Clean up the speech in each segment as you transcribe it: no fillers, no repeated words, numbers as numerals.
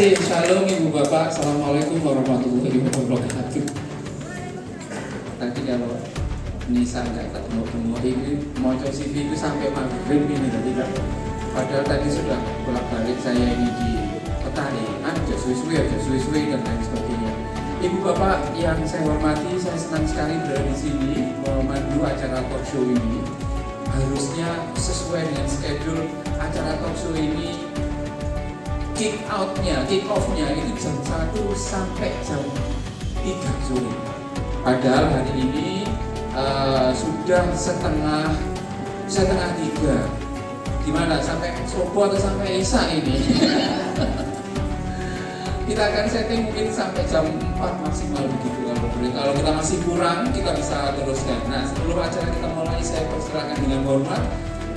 kasih. Shalom Ibu Bapak. Assalamualaikum warahmatullahi wabarakatuh. Tadi kalau Nisa nggak ketemu ini mau CV itu sampai maghrib ini tadi kan. Padahal tadi sudah bolak-balik saya ini di petani, suwe dan lain sebagainya. Ibu Bapak yang saya hormati, saya senang sekali berada di sini memandu acara talk show ini. Harusnya sesuai dengan schedule acara talk show ini. Kick off-nya itu jam 1 sampai jam 3 sore. Padahal hari ini sudah setengah 3. Gimana? Sampai subuh atau sampai isya ini? Kita akan setting mungkin sampai jam 4 maksimal begitu kalau boleh. Kalau kita masih kurang, kita bisa teruskan. Nah, sebelum acara kita mulai, saya persilakan dengan hormat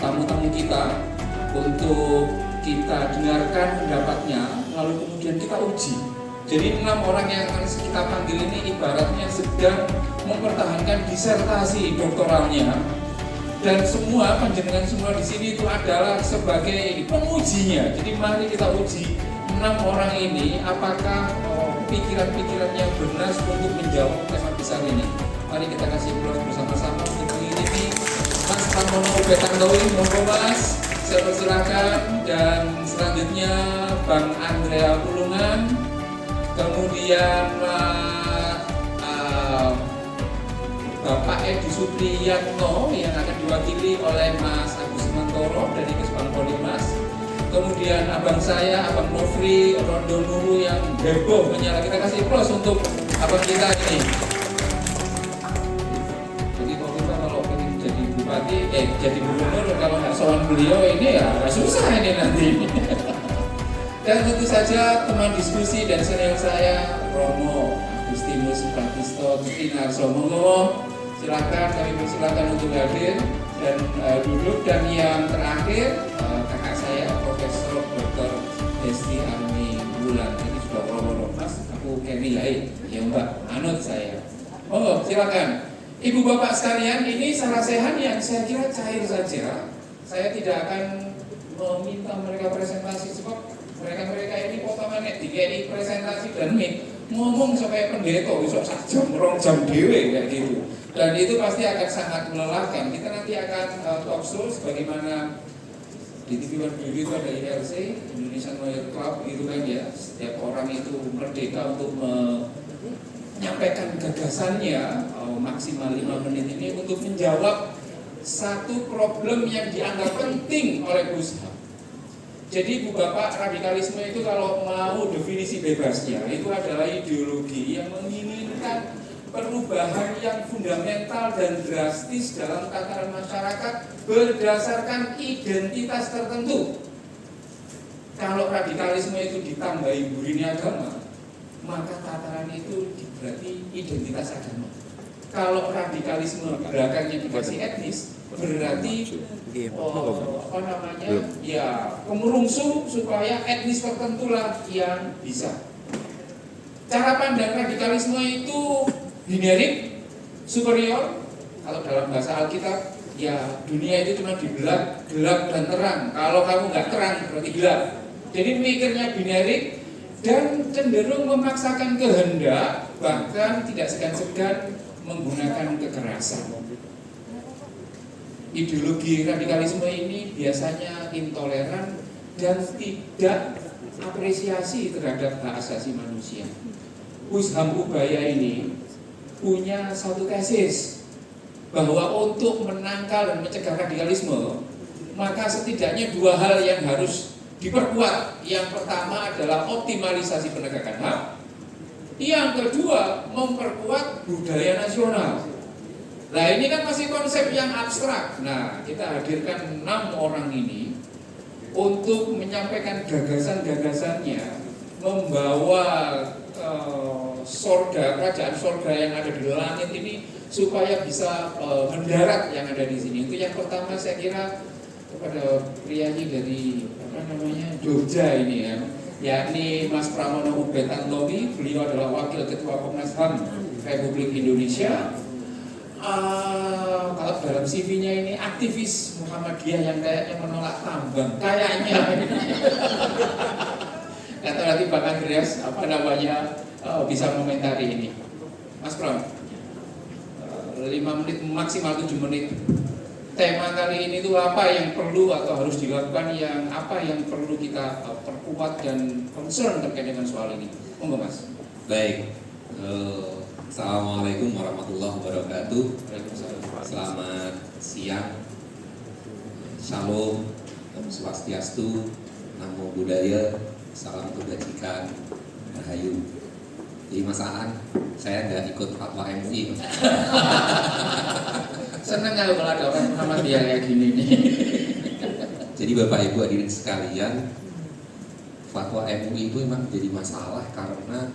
tamu-tamu kita untuk kita dengarkan pendapatnya, lalu kemudian kita uji. Jadi 6 orang yang akan kita panggil ini ibaratnya sedang mempertahankan disertasi doktoralnya, dan semua panjenengan semua di sini itu adalah sebagai pengujinya. Jadi mari kita uji 6 orang ini apakah pikiran-pikirannya benar untuk menjawab tema besar ini. Mari kita kasih aplaus bersama-sama untuk ini Mas Pramono Ubetantowi, monggo Mas. Saya persilakan. Dan selanjutnya Bang Andrea Pulungan, kemudian Bapak Edi Supriyanto yang akan diwakili oleh Mas Agus Mantoro dari Kesbang Polimas, kemudian abang saya, Abang Nofri Rondo Nuru yang heboh menyala. Kita kasih aplaus untuk abang kita ini. Jadi kalau ingin jadi bupati, jadi gubernur, kalau nggak sowan beliau ini ya susah ini nanti. Dan tentu saja teman diskusi dan senior saya Romo Agustinus Batisto Tinarso, monggo silakan, kami persilakan untuk hadir dan duduk. Dan yang terakhir kakak saya Profesor Dr. Desti Armi Bulan. Ini sudah Romo Mas, aku Kenny Lai ya Mbak, anut saya. Oh silakan. Ibu Bapak sekalian, ini sarasehan yang saya kira cair saja. Saya tidak akan meminta mereka presentasi sebab mereka ini potongannya dikei presentasi dan ngomong supaya pendeta besok saja merong jam dewe kayak gitu. Dan itu pasti akan sangat melelahkan. Kita nanti akan talk show sebagaimana di TV One Dulu itu ada IRC, Indonesian Lawyer Club gitu kan ya. Setiap orang itu merdeka untuk menyampaikan gagasannya maksimal 5 menit ini untuk menjawab satu problem yang dianggap penting oleh Gus Ham. Jadi Bu Bapak, radikalisme itu kalau mau definisi bebasnya itu adalah ideologi yang menginginkan perubahan yang fundamental dan drastis dalam tataran masyarakat berdasarkan identitas tertentu. Kalau radikalisme itu ditambahi burini agama, maka tataran itu berarti identitas agama. Kalau radikalisme belakangnya dikasih etnis, berarti ya pemurungsung supaya etnis tertentulah yang bisa. Cara pandang radikalisme itu generik, superior. Kalau dalam bahasa Alkitab, ya dunia itu cuma dibelah gelap dan terang. Kalau kamu nggak terang berarti gelap. Jadi mikirnya generik dan cenderung memaksakan kehendak, bahkan tidak segan-segan menggunakan kekerasan. Ideologi radikalisme ini biasanya intoleran dan tidak apresiasi terhadap hak asasi manusia. Gus Ham Ubaya ini punya satu tesis bahwa untuk menangkal dan mencegah radikalisme, maka setidaknya 2 hal yang harus diperkuat. Yang pertama adalah optimalisasi penegakan HAM. Yang kedua, memperkuat budaya nasional. Nah ini kan masih konsep yang abstrak. Nah kita hadirkan 6 orang ini untuk menyampaikan gagasan-gagasannya, membawa sorga, kerajaan sorga yang ada di langit ini supaya bisa mendarat yang ada di sini. Itu yang pertama saya kira kepada priayi dari Jogja ini ya, yakni Mas Pramono Ubetantowi. Beliau adalah Wakil Ketua Komnas HAM Republik Indonesia. Kalau dalam CV-nya ini aktivis Muhammadiyah yang kayaknya menolak tambang, kayaknya Atau nanti Bang Andreas bisa komentari ini. Mas Pram, 5 menit maksimal 7 menit. Tema kali ini tuh apa yang perlu atau harus dilakukan, apa yang perlu kita perkuat dan concern terkait dengan soal ini. Monggo Mas. Baik. Assalamualaikum warahmatullahi wabarakatuh. Selamat siang. Shalom, Om Swastiastu, Namo Buddhaya, salam kebajikan, rahayu. Jadi Mas Aan, saya nggak ikut fatwa MUI. Senang kalau ada orang Muhammadiyah kayak gini nih. Jadi Bapak Ibu hadirin sekalian, fatwa MUI itu memang jadi masalah karena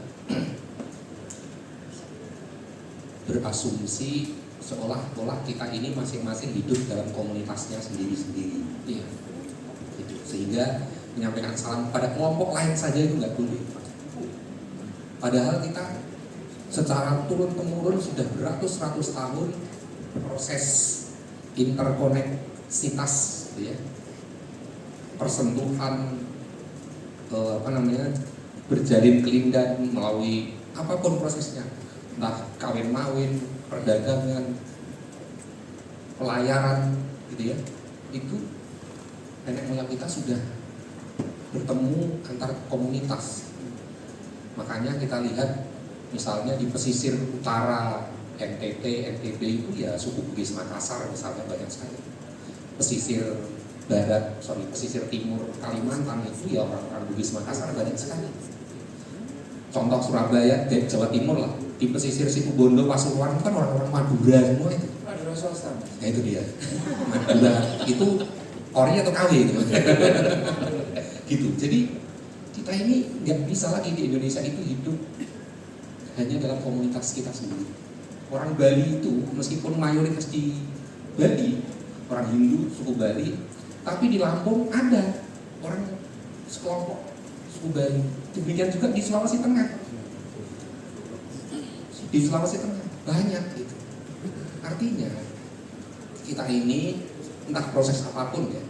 berasumsi seolah-olah kita ini masing-masing hidup dalam komunitasnya sendiri-sendiri. Iya. Gitu. Sehingga menyampaikan salam pada kelompok lain saja itu nggak boleh. Padahal kita secara turun-temurun sudah beratus-ratus tahun proses interkoneksitas, gitu ya, persentuhan, berjalin kelindan melalui apapun prosesnya, entah kawin mawin, perdagangan, pelayaran, gitu ya, itu nenek moyang kita sudah bertemu antar komunitas. Makanya kita lihat misalnya di pesisir utara NTT, NTB itu ya suku Bugis Makassar misalnya banyak sekali. Pesisir timur Kalimantan itu ya orang-orang Bugis Makassar banyak sekali. Contoh Surabaya, Jawa Timur lah, di pesisir Situbondo, Pasuruan itu kan orang-orang Madura semua itu. Madura swasta. Ya itu dia. Madura itu ori atau KW gitu. Gitu. Jadi kita ini nggak bisa lagi di Indonesia itu hidup hanya dalam komunitas kita sendiri. Orang Bali itu meskipun mayoritas di Bali orang Hindu suku Bali, tapi di Lampung ada orang sekelompok suku Bali. Demikian juga di Sulawesi Tengah. Di Sulawesi Tengah banyak gitu. Artinya kita ini entah proses apapun ya,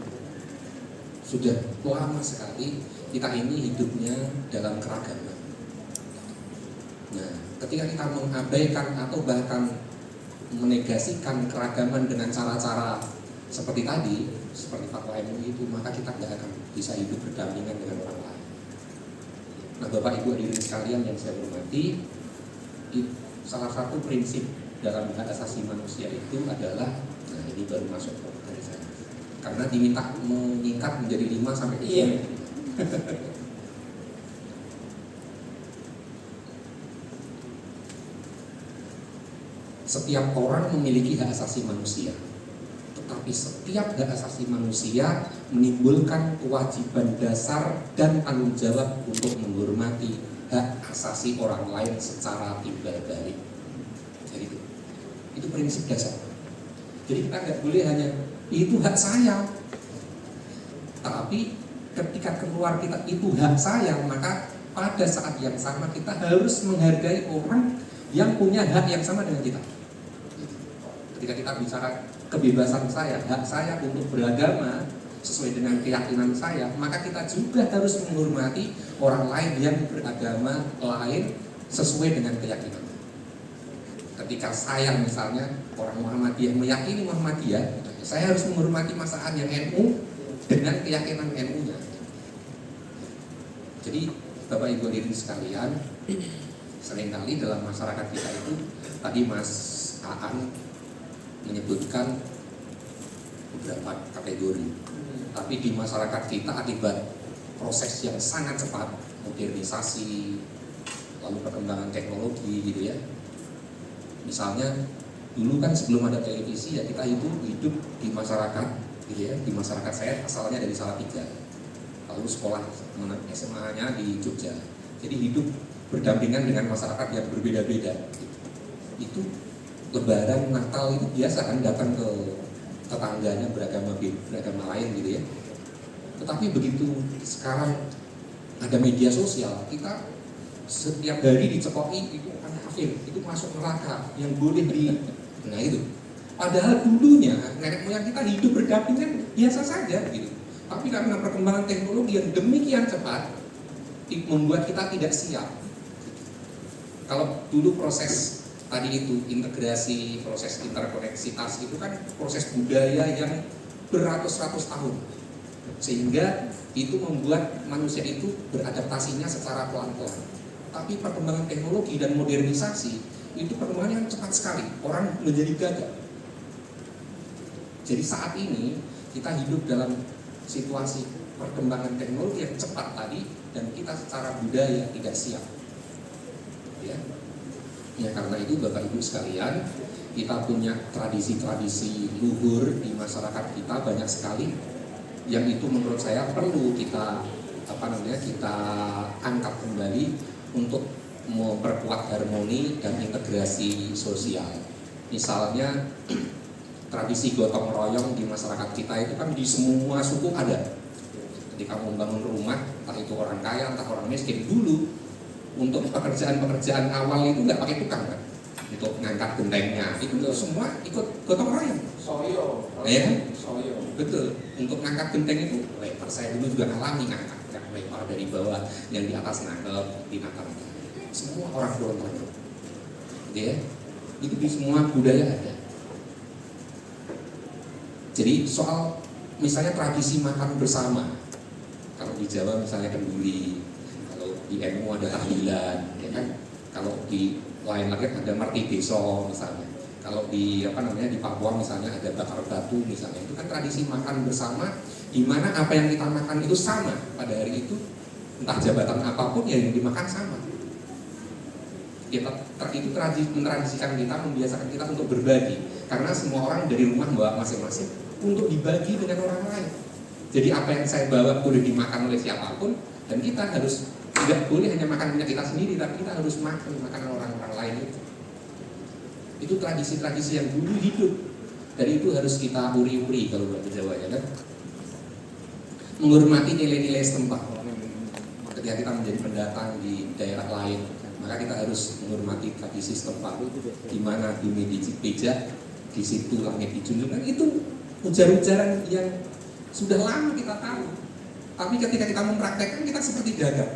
sudah lama sekali kita ini hidupnya dalam keragaman. Nah, ketika kita mengabaikan atau bahkan menegasikan keragaman dengan cara-cara seperti tadi, seperti fatwa MUI itu, maka kita tidak akan bisa hidup berdampingan dengan orang lain. Nah, Bapak Ibu hadirin sekalian yang saya hormati, salah satu prinsip dalam hak asasi manusia itu adalah, nah ini baru masuk dari saya, karena diminta menyingkat menjadi 5 sampai 7 menit. Setiap orang memiliki hak asasi manusia, tetapi setiap hak asasi manusia menimbulkan kewajiban dasar dan tanggung jawab untuk menghormati hak asasi orang lain secara timbal balik. Jadi itu prinsip dasar. Jadi kita nggak boleh hanya itu hak saya, tapi ketika keluar kita itu hak saya, maka pada saat yang sama kita harus menghargai orang yang punya hak yang sama dengan kita. Ketika kita bicara kebebasan saya, hak saya untuk beragama sesuai dengan keyakinan saya, maka kita juga harus menghormati orang lain yang beragama lain sesuai dengan keyakinan. Ketika saya misalnya orang Muhammadiyah meyakini Muhammadiyah, saya harus menghormati Mas Aan yang NU dengan keyakinan NU-nya. Jadi Bapak Ibu hadirin sekalian, seringkali dalam masyarakat kita itu, tadi Mas Aan menyebutkan beberapa kategori, tapi di masyarakat kita akibat proses yang sangat cepat, modernisasi, lalu perkembangan teknologi gitu ya. Misalnya dulu kan sebelum ada televisi ya kita itu hidup di masyarakat gitu ya, di masyarakat saya asalnya dari Salatiga, lalu sekolah SMA-nya di Jogja, jadi hidup berdampingan dengan masyarakat yang berbeda-beda gitu. Itu Lebaran, Natal itu biasa kan datang ke tetangganya beragama lain gitu ya. Tetapi begitu sekarang ada media sosial, kita setiap hari dicekoki itu kafir, itu masuk neraka, yang boleh nah itu. Padahal dulunya nenek moyang kita hidup berdampingan biasa saja gitu. Tapi karena perkembangan teknologi yang demikian cepat, membuat kita tidak siap. Kalau dulu proses tadi itu integrasi, proses interkoneksitas itu kan proses budaya yang beratus-ratus tahun, sehingga itu membuat manusia itu beradaptasinya secara pelan-pelan. Tapi perkembangan teknologi dan modernisasi itu perkembangannya yang cepat sekali, orang menjadi gagap. Jadi saat ini kita hidup dalam situasi perkembangan teknologi yang cepat tadi, dan kita secara budaya tidak siap. Ya karena itu Bapak Ibu sekalian, kita punya tradisi-tradisi luhur di masyarakat kita banyak sekali, yang itu menurut saya perlu kita kita angkat kembali untuk memperkuat harmoni dan integrasi sosial. Misalnya tradisi gotong royong di masyarakat kita itu kan di semua suku ada. Ketika mau membangun rumah, entah itu orang kaya, entah orang miskin, dulu untuk pekerjaan-pekerjaan awal itu nggak pakai tukang kan, untuk ngangkat gentengnya itu semua ikut gotong royong. Soyo, ya kan? soyo. Betul. Untuk ngangkat genteng itu, saya dulu juga ngalami ngangkat lempar dari bawah, yang di atas nangkep, di nakal. Semua orang gotong royong. Ya, itu di semua budaya ada. Jadi soal misalnya tradisi makan bersama, kalau di Jawa misalnya kenduri, kalau di NU ada tahlilan, ya kan? Kalau di lain lagi ada marti beso misalnya. Kalau di di Papua misalnya ada bakar batu misalnya, itu kan tradisi makan bersama, di mana apa yang kita makan itu sama pada hari itu, entah jabatan apapun yang dimakan sama. Itu mentradisikan kita, membiasakan kita untuk berbagi, karena semua orang dari rumah bawa masing-masing untuk dibagi dengan orang lain. Jadi apa yang saya bawa boleh dimakan oleh siapapun, dan kita harus tidak boleh hanya makan punya kita sendiri, tapi kita harus makan makanan orang-orang lain itu. Itu tradisi-tradisi yang dulu hidup, dan itu harus kita uri-uri kalau bahasa Jawa, ya kan? Menghormati nilai-nilai setempat. Ketika kita menjadi pendatang di daerah lain, maka kita harus menghormati tradisi setempat. Di mana bumi dipijak, di situ langit dijunjung. Kan itu ujar-ujaran yang sudah lama kita tahu. Tapi ketika kita mempraktekkan, kita seperti gagap.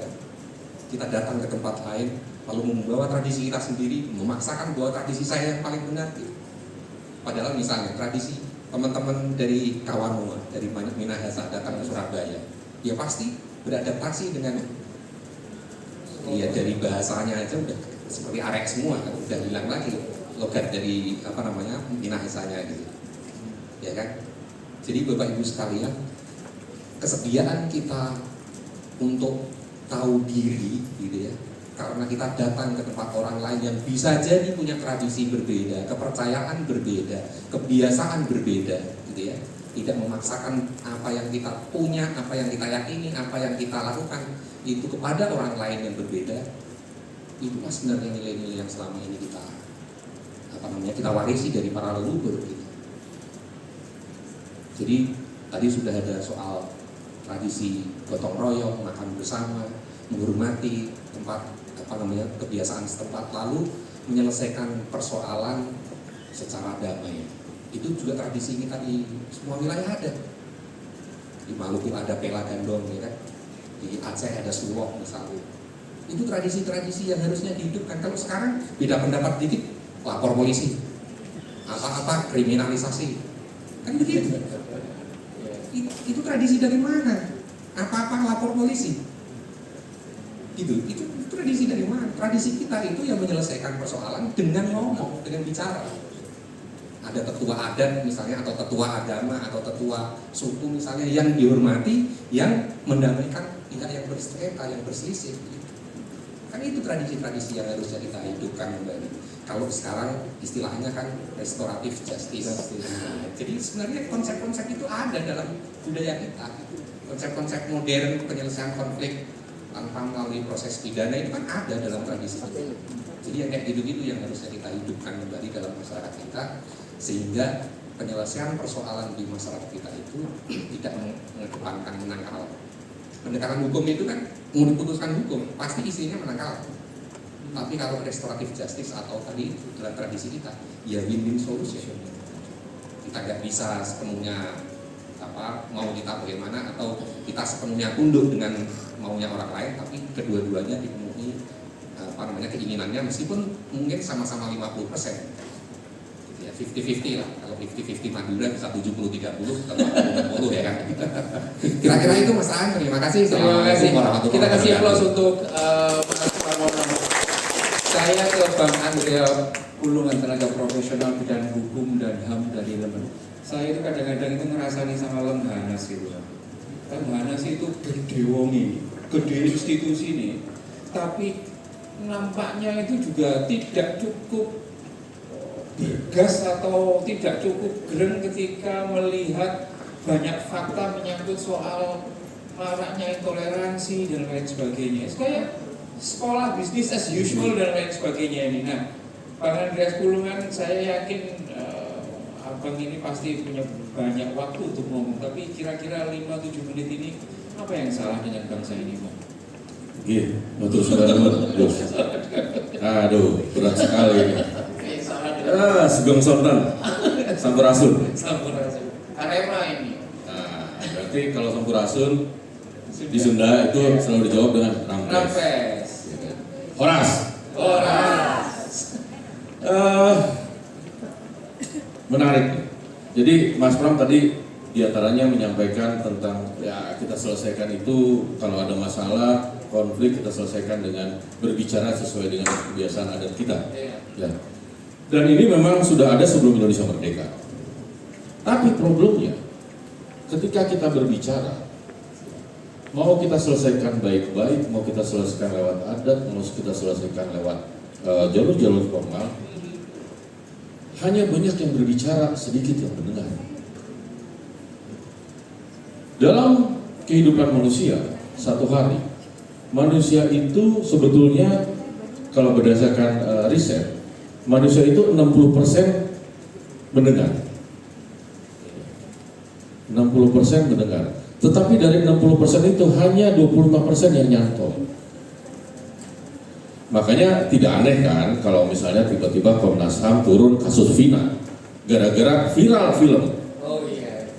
Kita datang ke tempat lain, lalu membawa tradisi kita sendiri, memaksakan bahwa tradisi saya yang paling benar. Padahal misalnya tradisi teman-teman dari Kawanua, dari Minahasa datang ke Surabaya, dia pasti beradaptasi dengan, ya dari bahasanya aja udah seperti arek semua, kan? Udah hilang lagi logat dari Minahasanya gitu, ya kan? Jadi Bapak Ibu sekalian, kesediaan kita untuk tahu diri gitu ya, karena kita datang ke tempat orang lain yang bisa jadi punya tradisi berbeda, kepercayaan berbeda, kebiasaan berbeda gitu ya. Tidak memaksakan apa yang kita punya, apa yang kita yakini, apa yang kita lakukan itu kepada orang lain yang berbeda. Itulah sebenarnya nilai-nilai yang selama ini kita warisi dari para leluhur gitu. Jadi tadi sudah ada soal tradisi gotong royong, makan bersama, menghormati tempat kebiasaan setempat, lalu menyelesaikan persoalan secara damai. Itu juga tradisi kita di semua wilayah ada. Di Maluku ada pela gandong, ya kan? Di Aceh ada suwok misalnya. Itu tradisi-tradisi yang harusnya dihidupkan. Kalau sekarang beda pendapat dikit, lapor polisi, apa-apa kriminalisasi, kan begitu. Itu tradisi dari mana? Apa-apa lapor polisi. Itu tradisi dari mana? Tradisi kita itu yang menyelesaikan persoalan dengan ngomong, dengan bicara. Ada tetua adat misalnya, atau tetua agama, atau tetua suku misalnya yang dihormati, yang mendamaikan pihak yang bersengketa, yang berselisih. Kan itu tradisi-tradisi yang harusnya kita hidupkan kembali. Kalau sekarang istilahnya kan restoratif justice. Nah, jadi sebenarnya konsep-konsep itu ada dalam budaya kita. Konsep-konsep modern penyelesaian konflik tanpa melalui proses pidana itu kan ada dalam tradisi kita. Jadi yang kayak gitu-gitu yang harusnya kita hidupkan kembali dalam masyarakat kita, sehingga penyelesaian persoalan di masyarakat kita itu tidak mengedepankan menangkal. Pendekatan hukum itu kan mau diputuskan hukum, pasti isinya menangkal. Tapi kalau restoratif justice atau tadi dalam tradisi kita, ya win-win solution. Kita nggak bisa sepenuhnya mau kita bagaimana, atau kita sepenuhnya tunduk dengan maunya orang lain, tapi kedua-duanya dipenuhi keinginannya, meskipun mungkin sama-sama 50%. Ya 50-50 lah, kalau 50-50 Madura bisa 70-30 atau 40 ya kan. Kira-kira itu Mas Aan, terima kasih. Terima kasih. Kita kasih applause untuk Mas Pramono. Saya ke Bang Andrea Pulungan, tenaga profesional bidang hukum dan HAM dari Lemben. Saya itu kadang-kadang itu ngerasani sama Lemhanas gitu. Lemhanas itu gede wongi, gede institusi ini, tapi nampaknya itu juga tidak cukup bergas atau tidak cukup gereng ketika melihat banyak fakta menyangkut soal maraknya intoleransi dan lain sebagainya. Kayak sekolah bisnis as usual dan lain sebagainya ini. Nah, Bang Andreas Pulungan, saya yakin Abang ini pasti punya banyak waktu untuk ngomong, tapi kira-kira 5-7 menit ini apa yang salah dengan bangsa ini, Bang? Iya, betul saudara. Aduh, berat sekali ini. Sugeng Sonten, Sampurasun. Sampurasun. Arema ini. Nah, berarti kalau Sampurasun di Sunda itu selalu dijawab dengan Rampes. Horas. Menarik. Jadi Mas Pram tadi diantaranya menyampaikan tentang ya kita selesaikan itu kalau ada masalah konflik kita selesaikan dengan berbicara sesuai dengan kebiasaan adat kita. Ya. Dan ini memang sudah ada sebelum Indonesia merdeka. Tapi problemnya ketika kita berbicara, mau kita selesaikan baik-baik, mau kita selesaikan lewat adat, mau kita selesaikan lewat jalur-jalur formal, hanya banyak yang berbicara, sedikit yang mendengar. Dalam kehidupan manusia, satu hari, manusia itu sebetulnya kalau berdasarkan riset, manusia itu 60% mendengar. 60% mendengar. Tetapi dari 60% itu hanya 25% yang nyantol. Makanya tidak aneh kan kalau misalnya tiba-tiba Komnas HAM turun kasus Vina gara-gara viral film. Oh iya.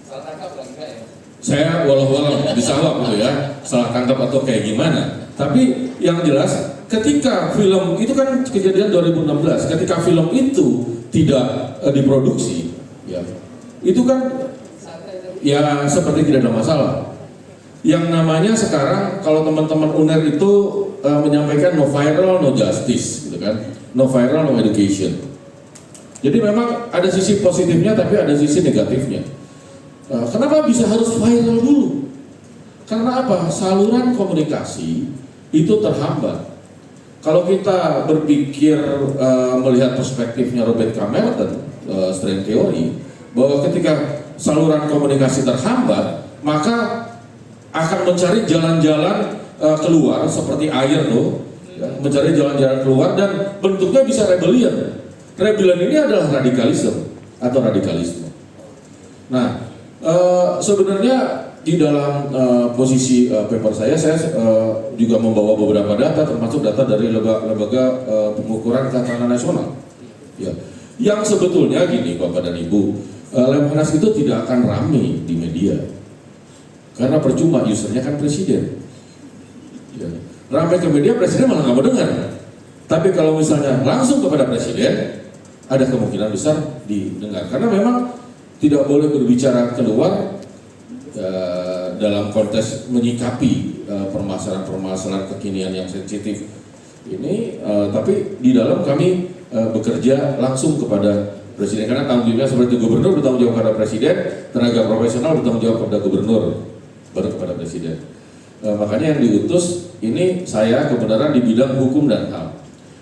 Salah tangkap lah enggak ya? Saya walau-walau disawab gitu ya, salah tangkap atau kayak gimana. Tapi yang jelas ketika film itu kan kejadian 2016, ketika film itu tidak diproduksi, ya itu kan ya seperti tidak ada masalah. Yang namanya sekarang kalau teman-teman UNER itu menyampaikan no viral no justice gitu kan, no viral no education. Jadi memang ada sisi positifnya tapi ada sisi negatifnya. Kenapa bisa harus viral dulu? Karena apa? Saluran komunikasi itu terhambat. Kalau kita berpikir melihat perspektifnya Robert Camerton, strain theory, bahwa ketika saluran komunikasi terhambat, maka akan mencari jalan-jalan keluar seperti air loh, ya, mencari jalan-jalan keluar dan bentuknya bisa rebellion. Rebellion ini adalah radikalisme atau radikalisme. Nah, sebenarnya di dalam posisi paper saya juga membawa beberapa data, termasuk data dari lembaga pengukuran ketahanan nasional. Ya, yang sebetulnya gini Bapak dan Ibu, Lemhanas itu tidak akan ramai di media. Karena percuma usernya kan presiden. Ya. Ramai ke media presiden malah nggak mau dengar. Tapi kalau misalnya langsung kepada presiden, ada kemungkinan besar didengar. Karena memang tidak boleh berbicara keluar dalam konteks menyikapi permasalahan-permasalahan kekinian yang sensitif ini. Tapi di dalam kami bekerja langsung kepada presiden. Karena tanggung jawabnya seperti gubernur bertanggung jawab kepada presiden, tenaga profesional bertanggung jawab kepada gubernur, baru kepada presiden. Makanya yang diutus ini saya kebenaran di bidang hukum dan HAM.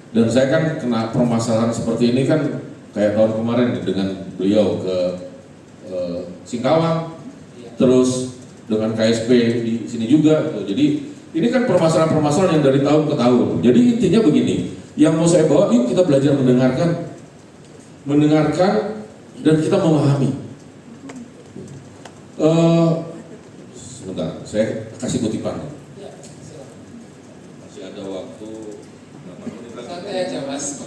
Dan saya kan kena permasalahan seperti ini kan kayak tahun kemarin dengan beliau ke Singkawang, terus dengan KSP di sini juga. Jadi ini kan permasalahan-permasalahan yang dari tahun ke tahun. Jadi intinya begini, yang mau saya bawa, yuk kita belajar mendengarkan dan kita memahami. Sebentar, saya kasih kutipan. Masih ada waktu. Santai aja Mas.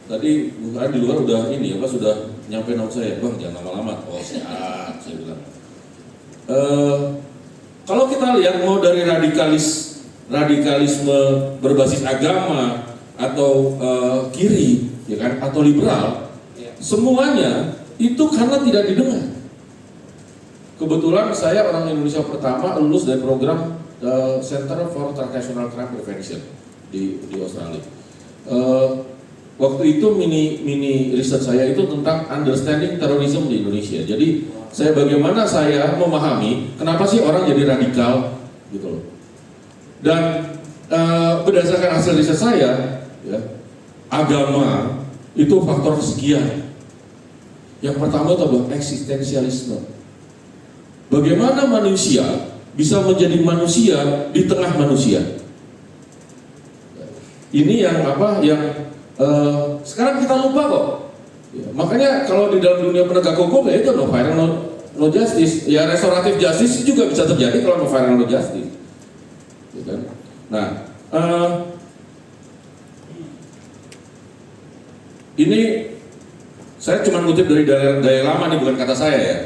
Tadi bukan di luar udah ini apa sudah nyampe note saya, bang jangan lama-lama. Oh siap, saya bilang. Kalau kita lihat mau dari radikalisme berbasis agama atau kiri, ya kan, atau liberal, semuanya itu karena tidak didengar. Kebetulan saya orang Indonesia pertama lulus dari program Center for Transnational Crime Prevention di Australia. Waktu itu mini riset saya itu tentang understanding terrorism di Indonesia. Jadi bagaimana saya memahami kenapa sih orang jadi radikal gitu loh. Dan berdasarkan hasil riset saya, ya, agama itu faktor sekian. Yang pertama itu adalah eksistensialisme. Bagaimana manusia bisa menjadi manusia di tengah manusia? Ini yang sekarang kita lupa kok. Ya, makanya kalau di dalam dunia penegak hukum ya itu no violence no justice. Ya restoratif justice juga bisa terjadi kalau no violence no justice. Ya, kan? Nah, ini saya cuma ngutip dari Dalai Lama nih, bukan kata saya ya.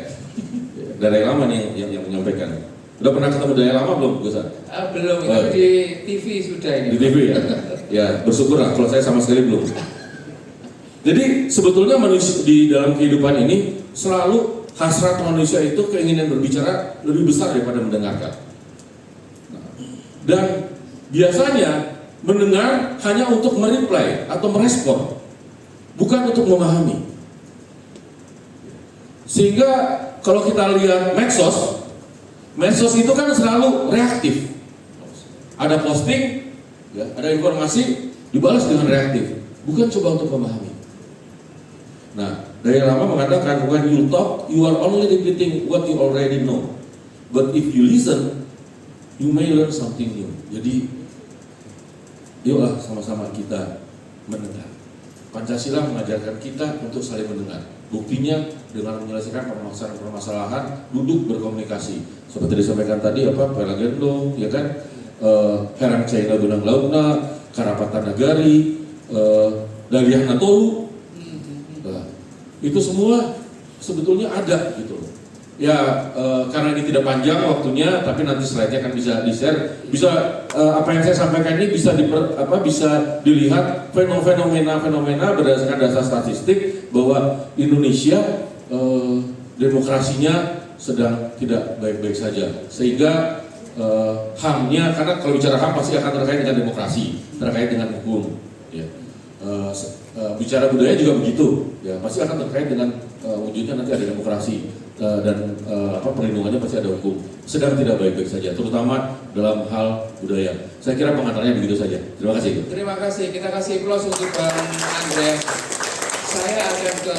Dalai Lama nih yang menyampaikan. Udah pernah ketemu Dalai Lama belum, Gus? Belum, itu di TV sudah ini. Di TV ya? Ya, bersyukurlah kalau saya sama sekali belum. Jadi sebetulnya manusia di dalam kehidupan ini selalu hasrat manusia itu keinginan berbicara lebih besar daripada mendengarkan. Dan biasanya mendengar hanya untuk mereply atau merespon, bukan untuk memahami. Sehingga kalau kita lihat medsos itu kan selalu reaktif. Ada posting, ya, ada informasi, dibalas dengan reaktif, bukan coba untuk memahami. Nah, Dalai Lama mengatakan, when you talk, you are only repeating what you already know. But if you listen, you may learn something new. Jadi, yuklah sama-sama kita mendengar. Pancasila mengajarkan kita untuk saling mendengar. Buktinya dengan menyelesaikan permasalahan, duduk berkomunikasi. Seperti disampaikan tadi, Pelagendo, ya kan, Herang China Gunang Lautna, Karapatan Nagari, Daliah Natolu, itu semua sebetulnya ada gitu. Ya karena ini tidak panjang waktunya, tapi nanti slide-nya akan bisa di-share. Bisa apa yang saya sampaikan ini bisa bisa dilihat fenomena berdasarkan data statistik bahwa Indonesia demokrasinya sedang tidak baik-baik saja. Sehingga HAM-nya, karena kalau bicara HAM pasti akan terkait dengan demokrasi, terkait dengan hukum. Ya. Bicara budaya juga begitu, ya pasti akan terkait dengan wujudnya nanti ada demokrasi dan perlindungannya pasti ada hukum. Sedang tidak baik-baik saja, terutama dalam hal budaya. Saya kira pengantarnya begitu saja. Terima kasih. Terima kasih. Kita kasih plus untuk Bang Andreas. Saya akan ke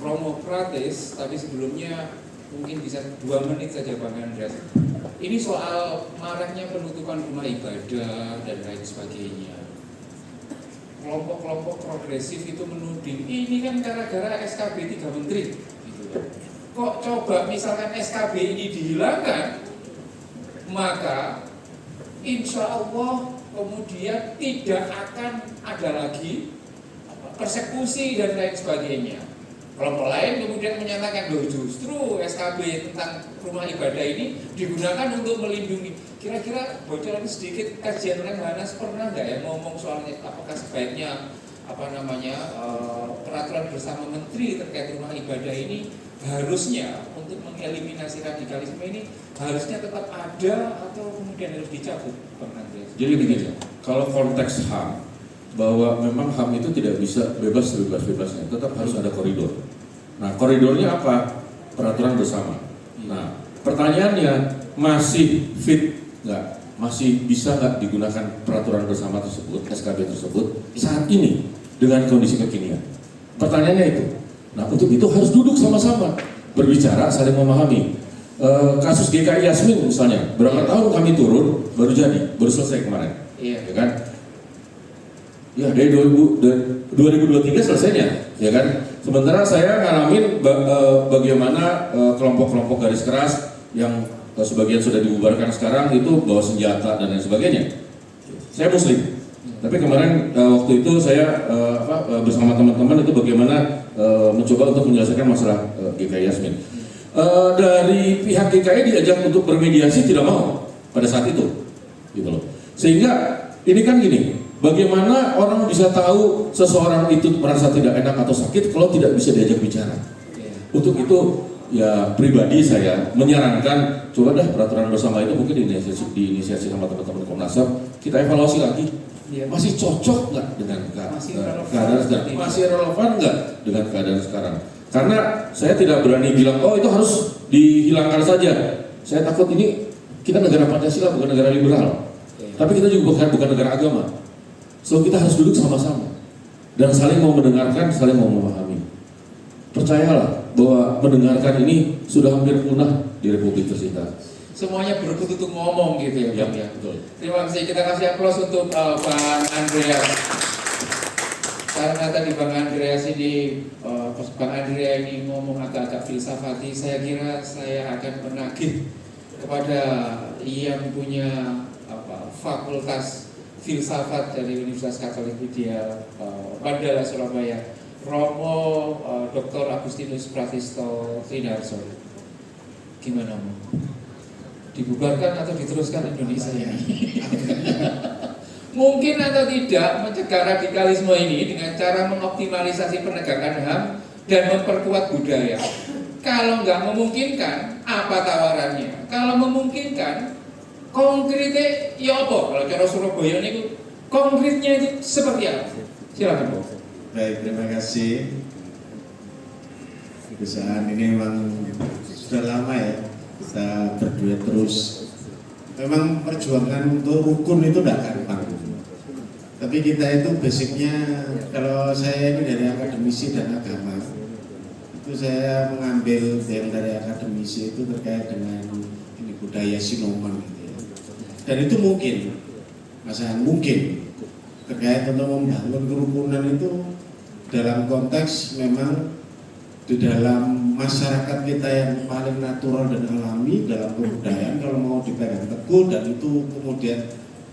promo gratis, tapi sebelumnya mungkin bisa 2 menit saja Bang Andreas. Ini soal maraknya penutupan rumah ibadah dan lain sebagainya. Kelompok-kelompok progresif itu menuding ini kan gara-gara SKB 3 Menteri gitu kan. Kok coba misalkan SKB ini dihilangkan, maka insya Allah kemudian tidak akan ada lagi persekusi dan lain sebagainya. Kelompok lain kemudian menyatakan, loh justru SKB tentang rumah ibadah ini digunakan untuk melindungi. Kira-kira bocoran sedikit, kajian Lemhanas pernah nggak ya ngomong soalnya apakah sebaiknya peraturan bersama menteri terkait rumah ibadah ini harusnya untuk mengeliminasi radikalisme ini harusnya tetap ada atau kemudian harus dicabut, Bang Andreas? Jadi begini, kalau konteks HAM, bahwa memang HAM itu tidak bisa bebas sebebas-bebasnya, tetap harus ada koridor. Nah, koridornya apa? Peraturan bersama. Nah, pertanyaannya masih fit nggak? Masih bisa nggak digunakan peraturan bersama tersebut, SKB tersebut saat ini dengan kondisi kekinian? Pertanyaannya itu. Nah, untuk itu harus duduk sama-sama, berbicara, saling memahami. Kasus GKI Yasmin misalnya, berapa tahun kami turun, baru selesai kemarin, ya kan? Ya dari 2023 selesainya, ya kan. Sementara saya ngalamin bagaimana kelompok-kelompok garis keras yang sebagian sudah dibubarkan sekarang itu bawa senjata dan lain sebagainya. Saya Muslim, Tapi kemarin waktu itu saya bersama teman-teman itu bagaimana mencoba untuk menyelesaikan masalah GKI Yasmin. Dari pihak GKI diajak untuk bermediasi tidak mau pada saat itu, gitu loh. Sehingga ini kan gini, bagaimana orang bisa tahu seseorang itu merasa tidak enak atau sakit kalau tidak bisa diajak bicara? Untuk itu ya pribadi saya menyarankan coba dah peraturan bersama itu mungkin diinisiasi sama teman-teman Komnas HAM, kita evaluasi lagi. Masih cocok nggak dengan keadaan sekarang? Masih relevan nggak dengan keadaan sekarang? Karena saya tidak berani bilang, oh itu harus dihilangkan saja. Saya takut ini kita negara Pancasila bukan negara liberal. Tapi kita juga bukan negara agama. So kita harus duduk sama-sama dan saling mau mendengarkan, saling mau memahami. Percayalah bahwa mendengarkan ini sudah hampir punah di Republik tercinta. Semuanya berkutu ngomong gitu ya, Bang ya. Betul. Terima kasih, kita kasih aplaus untuk Bang Andreas. Karena tadi Bang Andreas ini, Bang Andrea ini ngomong agak-agak filsafati, saya kira saya akan menagih kepada yang punya fakultas filsafat dari Universitas Katolik Widya Mandala Surabaya, Romo Dr. Agustinus Pratisto Trinarso. Gimana Mo? Dibubarkan atau diteruskan Indonesia ini? Mungkin atau tidak mencegah radikalisme ini dengan cara mengoptimalisasi penegakan HAM dan memperkuat budaya. Kalau nggak memungkinkan, apa tawarannya? Kalau memungkinkan, konkretnya ya apa? Kalau cara Surabaya ini konkretnya itu seperti apa? Silakan Pak. Baik, terima kasih. Kebiasaan ini memang sudah lama ya kita berdua terus. Memang perjuangan untuk rukun itu tidak gampang. Tapi kita itu basicnya, kalau saya ini dari akademisi dan agama, itu saya mengambil yang dari akademisi itu terkait dengan ini budaya Sinoman gitu ya. Dan itu mungkin, masalah mungkin terkait untuk membangun kerukunan itu dalam konteks memang di dalam masyarakat kita yang paling natural dan alami dalam kebudayaan, kalau mau dipegang teguh dan itu kemudian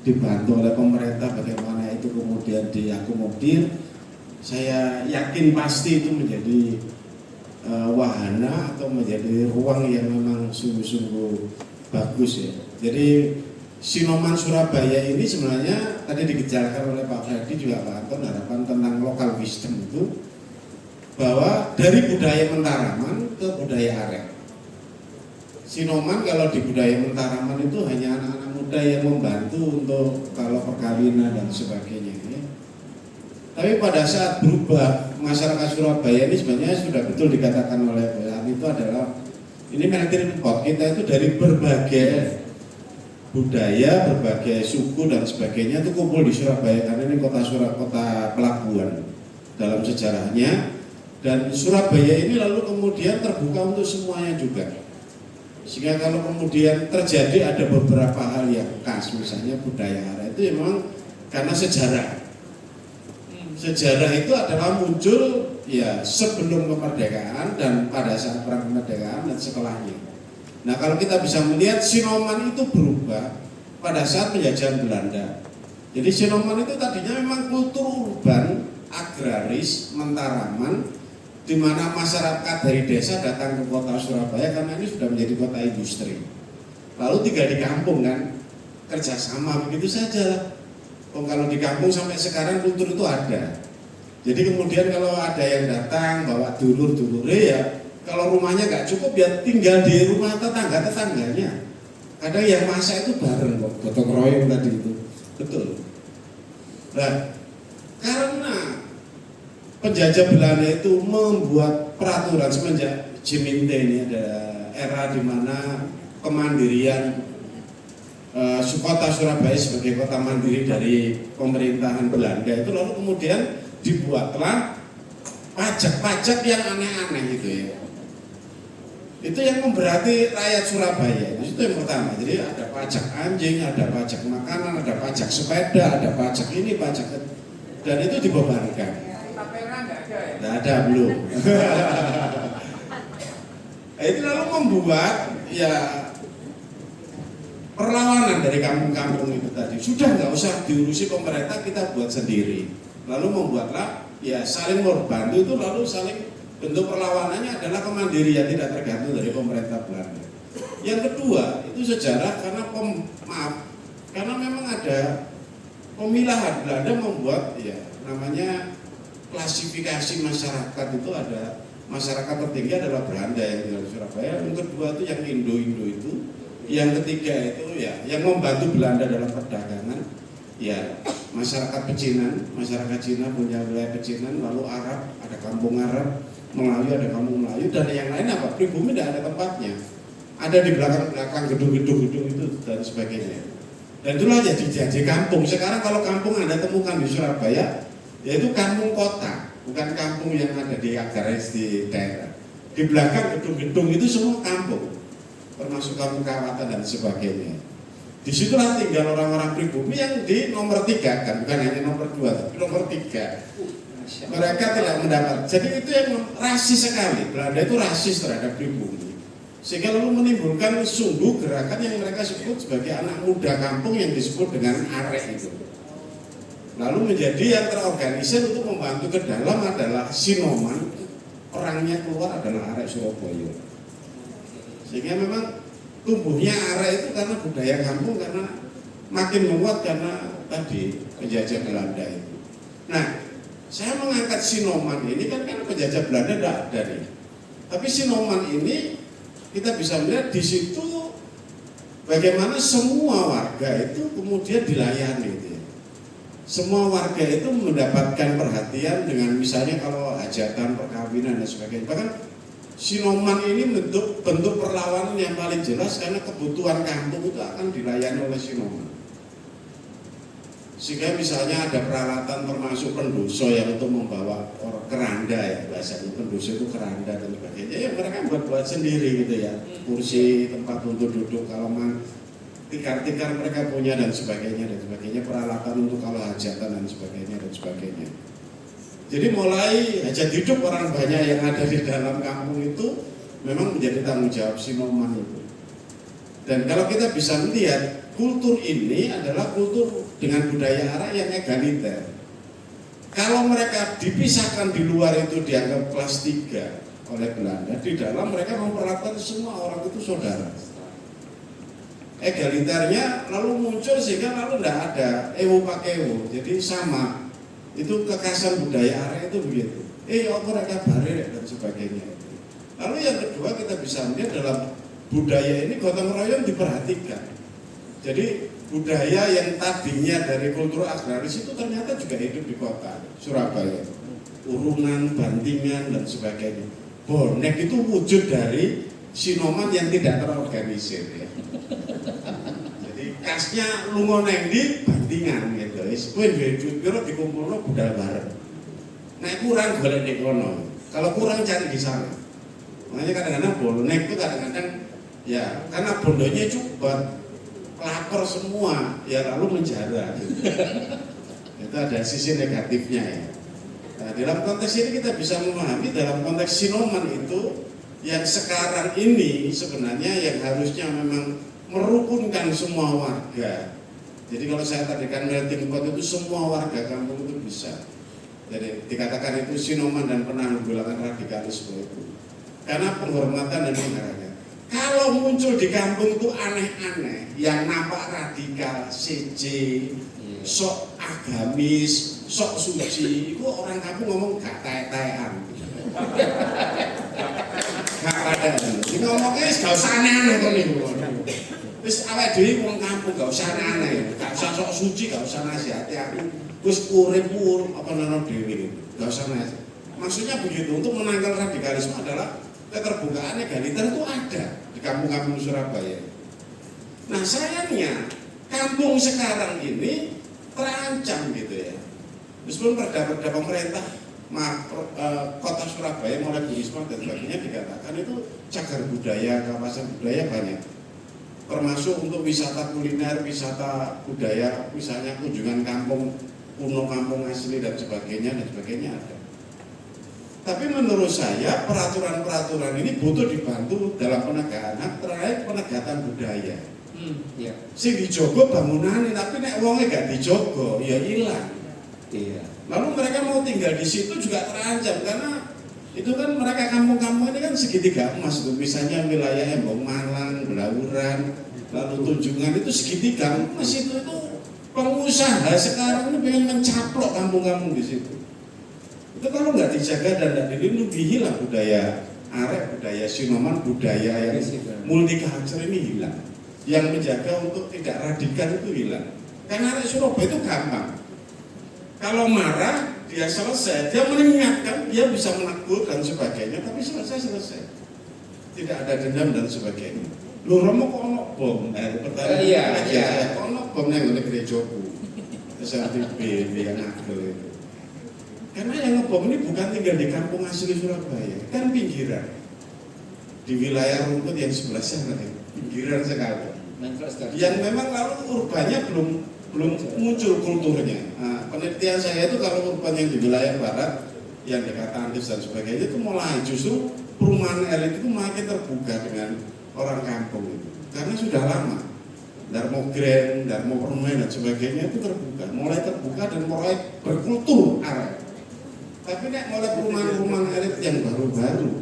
dibantu oleh pemerintah bagaimana itu kemudian diakomodir, saya yakin pasti itu menjadi wahana atau menjadi ruang yang memang sungguh-sungguh bagus ya. Jadi Sinoman Surabaya ini sebenarnya tadi dikejarkan oleh Pak Freddy juga Pak Anton, harapan tentang local wisdom itu bahwa dari budaya Mentaraman ke budaya Arek. Sinoman kalau di budaya Mentaraman itu hanya anak-anak muda yang membantu untuk kalau perkawinan dan sebagainya ya. Tapi pada saat berubah masyarakat Surabaya ini sebenarnya sudah betul dikatakan oleh Pak itu adalah ini melting pot kita itu dari berbagai budaya, berbagai suku dan sebagainya itu kumpul di Surabaya karena ini kota pelabuhan dalam sejarahnya. Dan Surabaya ini lalu kemudian terbuka untuk semuanya juga. Sehingga kalau kemudian terjadi ada beberapa hal yang khas, misalnya budaya Arek itu memang karena sejarah. Sejarah itu adalah muncul ya sebelum kemerdekaan dan pada saat perang kemerdekaan dan setelahnya. Nah kalau kita bisa melihat Sinoman itu berubah pada saat penjajahan Belanda. Jadi Sinoman itu tadinya memang kultur urban, agraris, Mentaraman, di mana masyarakat dari desa datang ke kota Surabaya karena ini sudah menjadi kota industri. Lalu tinggal di kampung kan, kerjasama begitu saja lah. Kalau di kampung sampai sekarang kultur itu ada. Jadi kemudian kalau ada yang datang bawa dulur-dulure ya, kalau rumahnya nggak cukup ya tinggal di rumah tetangga-tetangganya. Kadang yang masak itu bareng kok, gotong royong tadi itu, betul. Nah, karena penjajah Belanda itu membuat peraturan semenjak Jeminte ini ada era di mana kemandirian kota Surabaya sebagai kota mandiri dari pemerintahan Belanda itu lalu kemudian dibuatlah pajak-pajak yang aneh-aneh gitu ya. Itu yang memberati rakyat Surabaya itu yang pertama. Jadi ada pajak anjing, ada pajak makanan, ada pajak sepeda, ada pajak ini, pajak itu. Dan itu dibebankan. Nggak ada belum. Itu lalu membuat ya perlawanan dari kampung-kampung itu tadi. Sudah nggak usah diurusi pemerintah, kita buat sendiri. Lalu membuatlah ya saling membantu itu, lalu saling bentuk perlawanannya adalah kemandirian, tidak tergantung dari pemerintah Belanda. Yang kedua itu sejarah karena karena memang ada pemilahan. Belanda membuat ya namanya klasifikasi masyarakat itu, ada masyarakat tertinggi adalah Belanda yang tinggal di Surabaya. Yang kedua itu yang Indo-Indo itu. Yang ketiga itu ya yang membantu Belanda dalam perdagangan ya masyarakat pecinan, masyarakat Cina punya wilayah pecinan, lalu Arab, ada kampung Arab, Melayu ada kampung Melayu, dan yang lain apa? Pribumi tidak ada tempatnya, ada di belakang gedung-gedung itu dan sebagainya. Dan itulah jadi kampung. Sekarang kalau kampung Anda temukan di Surabaya, yaitu kampung kota, bukan kampung yang ada di agraris di daerah. Di belakang gedung-gedung itu semua kampung, termasuk kampung Kawatan dan sebagainya. Disitulah tinggal orang-orang pribumi yang di nomor 3 kan, bukan hanya nomor 2 tapi nomor 3. Mereka tidak mendapat. Jadi itu yang rasis sekali. Belanda itu rasis terhadap pribumi, sehingga lalu menimbulkan sungguh gerakan yang mereka sebut sebagai anak muda kampung yang disebut dengan arek itu. Lalu menjadi yang terorganisir untuk membantu ke dalam adalah Sinoman, orangnya keluar adalah arek Surabaya. Sehingga memang tumbuhnya arek itu karena budaya kampung, karena makin menguat karena tadi penjajah Belanda itu. Nah, saya mengangkat Sinoman ini kan penjajah Belanda tidak ada nih. Tapi Sinoman ini kita bisa melihat di situ bagaimana semua warga itu kemudian dilayani gitu ya. Semua warga itu mendapatkan perhatian dengan misalnya kalau hajatan, perkawinan dan sebagainya. Bahkan Sinoman ini bentuk perlawanan yang paling jelas karena kebutuhan kampung itu akan dilayani oleh Sinoman. Sehingga misalnya ada peralatan termasuk pendoso yang untuk membawa keranda ya, biasanya pendoso itu keranda dan sebagainya. Ya mereka buat sendiri gitu ya, kursi, tempat untuk duduk, kalaman, tikar-tikar mereka punya dan sebagainya, peralatan untuk kalau hajatan dan sebagainya. Jadi mulai hajat hidup orang banyak yang ada di dalam kampung itu memang menjadi tanggung jawab Sinoman itu. Dan kalau kita bisa melihat kultur ini adalah kultur dengan budaya Arab yang egaliter. Kalau mereka dipisahkan di luar itu dianggap kelas 3 oleh Belanda, di dalam mereka memperlakukan semua orang itu saudara. Egaliternya lalu muncul sehingga lalu tidak ada ewo pakewo, jadi sama. Itu kekhasan budaya Arab itu begitu. Apa mereka bareng dan sebagainya. Lalu yang kedua kita bisa melihat dalam budaya ini gotong royong diperhatikan. Jadi budaya yang tadinya dari kultur agraris itu ternyata juga hidup di kota Surabaya. Urungan, bantingan dan sebagainya. Bonek itu wujud dari Sinoman yang tidak terorganisir ya. Jadi kasnya lunga neng di bantingan gitu. Wis kowe duwe duit piro dikumpulno budal bareng. Nek kurang golek di kono. Kalau kurang cari di sana. Makanya kadang-kadang bonek itu kadang-kadang ya karena bondonya cukup lapor semua ya lalu menjara gitu. Itu ada sisi negatifnya ya. Nah, dalam konteks ini kita bisa memahami dalam konteks Sinoman itu yang sekarang ini sebenarnya yang harusnya memang merukunkan semua warga. Jadi kalau saya tadi kan melting pot itu semua warga kampung itu bisa. Jadi dikatakan itu Sinoman dan penanggulangan radikalisme itu. Karena penghormatan dan penghargaan. Kalau muncul di kampung itu aneh-aneh, yang nampak radikal, CJ, sok agamis, sok suci, itu orang kampung ngomong gak tae-taean. Gak ada. Ini ngomongnya gak usah aneh-aneh kok nih. Terus awake dhewe wong kampung gak usah aneh, gak usah sok suci, gak usah nasihati aku. Wis urip apa nono dhewe, gak usah nasihat. Maksudnya begitu, untuk menangkal radikalisme adalah keterbukaan egaliter itu ada di kampung-kampung Surabaya. Nah sayangnya kampung sekarang ini terancam gitu ya. Meskipun perda pemerintah kota Surabaya mulai Bu Risma dan sebagainya dikatakan itu cagar budaya, kawasan budaya banyak. Termasuk untuk wisata kuliner, wisata budaya, misalnya kunjungan kampung kuno, kampung asli dan sebagainya ada. Tapi menurut saya peraturan-peraturan ini butuh dibantu dalam penegakan hak, terakhir penegakan budaya. Iya. Sing dijogo bangunannya, tapi nek wongnya gak dijogo, ya hilang. Iya. Lalu mereka mau tinggal di situ juga terancam karena itu kan mereka kampung-kampung ini kan segitiga emas tuh, misalnya wilayah Embong Malang, Belauran, lalu Tunjungan itu segitiga emas itu pengusaha sekarang ini pengen mencaplok kampung-kampung di situ. Itu kalau nggak dijaga dan nggak dilindungi hilang budaya arek, budaya Sinoman, budaya yang multicultural ini hilang. Yang menjaga untuk tidak radikal itu hilang. Karena arek Surabaya itu gampang. Kalau marah dia selesai, dia mengingatkan, dia bisa menegur dan sebagainya, tapi selesai. Tidak ada dendam dan sebagainya. Lu Romo kok ono bom? Pertanyaan Iya. kok ono bom nang ngene gerejaku. SRTB yang agel itu. Karena yang ngebom ini bukan tinggal di kampung asli Surabaya, kan pinggiran. Di wilayah rumput yang sebelah sana, pinggiran sekali. Yang memang lalu urbannya belum muncul kulturnya. Nah, penelitian saya itu kalau urban yang di wilayah barat, yang dekat Andes dan sebagainya itu mulai justru perumahan elit itu makin terbuka dengan orang kampung itu, karena sudah lama. Darmo Grand, Darmo Permen dan sebagainya itu mulai terbuka dan mulai berkultur arek. Tapi nek mulai perumahan-perumahan elit yang baru-baru,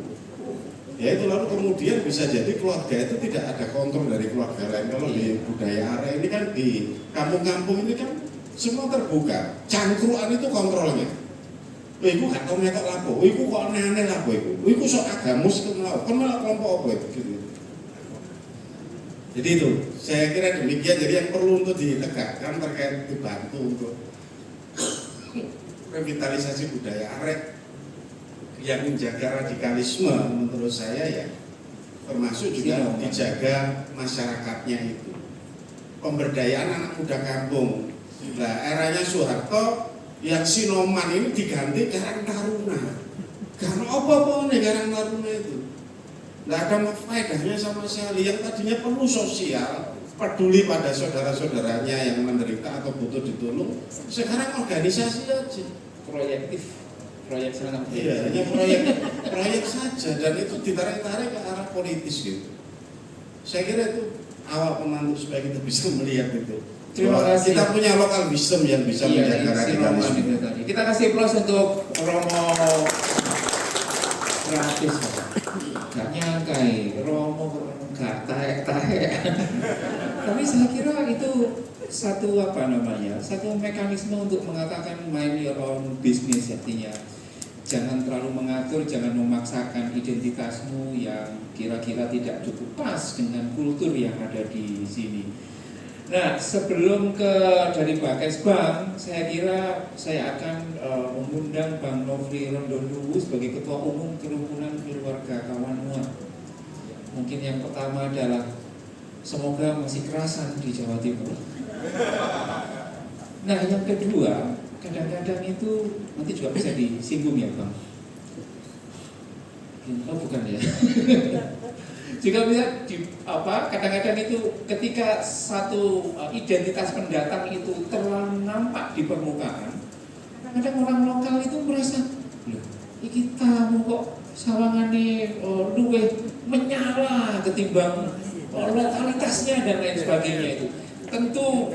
ya itu lalu kemudian bisa jadi keluarga itu tidak ada kontrol dari keluarga lain. Kalau di budaya arek ini kan di kampung-kampung ini kan semua terbuka, cangkruan itu kontrolnya. Iku gak tau metok lapo, iku kok aneh-aneh lapo iku sok agamus itu melakukan, kan malah kelompok apa itu gitu. Jadi itu, saya kira demikian. Jadi yang perlu untuk ditegakkan terkait dibantu untuk revitalisasi budaya arek yang menjaga radikalisme menurut saya ya, termasuk juga dijaga masyarakatnya itu, pemberdayaan anak muda kampung. Nah, eranya Soeharto yang Sinoman ini diganti Karang Taruna. Karena apa-apa nih Karang Taruna itu nggak ada faedahnya sama sekali. Yang tadinya perlu sosial, peduli pada saudara-saudaranya yang menderita atau butuh ditolong, sekarang organisasi aja, proyek senang. Iya, hanya proyek saja, dan itu ditarik-tarik ke arah politis gitu. Saya kira itu awal pemandu supaya kita bisa melihat itu. Terima kasih. Kita punya lokal wisdom yang bisa menjaga radikalisme. Kita kasih plus untuk Romo gratis. Gak nyangka Romo gak taek. Tapi saya kira itu satu satu mekanisme untuk mengatakan mind your own business, artinya jangan terlalu mengatur, jangan memaksakan identitasmu yang kira-kira tidak cukup pas dengan kultur yang ada di sini. Nah, sebelum dari Bakes Bank, saya kira saya akan mengundang Bang Nofri Rondonuwu sebagai Ketua Umum Kerukunan Keluarga Kawanua. Mungkin yang pertama adalah semoga masih kerasan di Jawa Timur. Nah, yang kedua, kadang-kadang itu nanti juga bisa disinggung ya Bang. Oh bukan ya. Juga bisa kadang-kadang itu ketika satu identitas pendatang itu terlalu nampak di permukaan, kadang-kadang orang lokal itu merasa, loh, iki tamu kok sawangane luwih menyala ketimbang lokalitasnya dan lain sebagainya itu. Tentu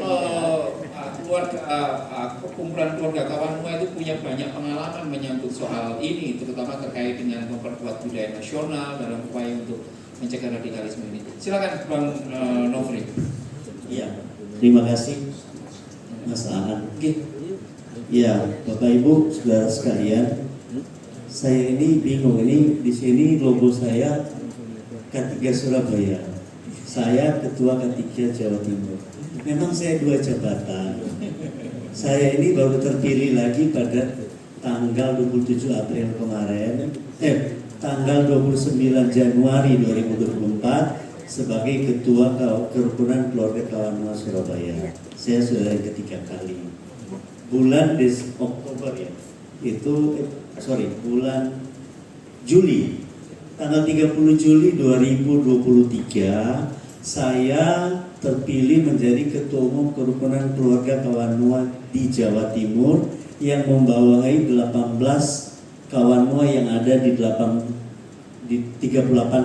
kumpulan keluarga Kawanua itu punya banyak pengalaman menyangkut soal ini, terutama terkait dengan memperkuat budaya nasional dalam upaya untuk mencegah radikalisme ini. Silakan Bang Nofri. Iya, terima kasih Mas Aan. Ya, Bapak Ibu, saudara sekalian, saya ini bingung, ini di sini logo saya K3 Surabaya. Saya Ketua K3 Jawa Timur. Memang saya 2 jabatan. Saya ini baru terpilih lagi pada tanggal 27 April kemarin, tanggal 29 Januari 2024 sebagai Ketua Kerukunan Keluarga Kawanua Surabaya. Saya sudah yang ketiga kali. Bulan Oktober ya, bulan Juli, tanggal 30 Juli 2023 saya terpilih menjadi Ketua Umum Kerukunan Keluarga Kawanua di Jawa Timur yang membawahi 18 Kawanua yang ada di 38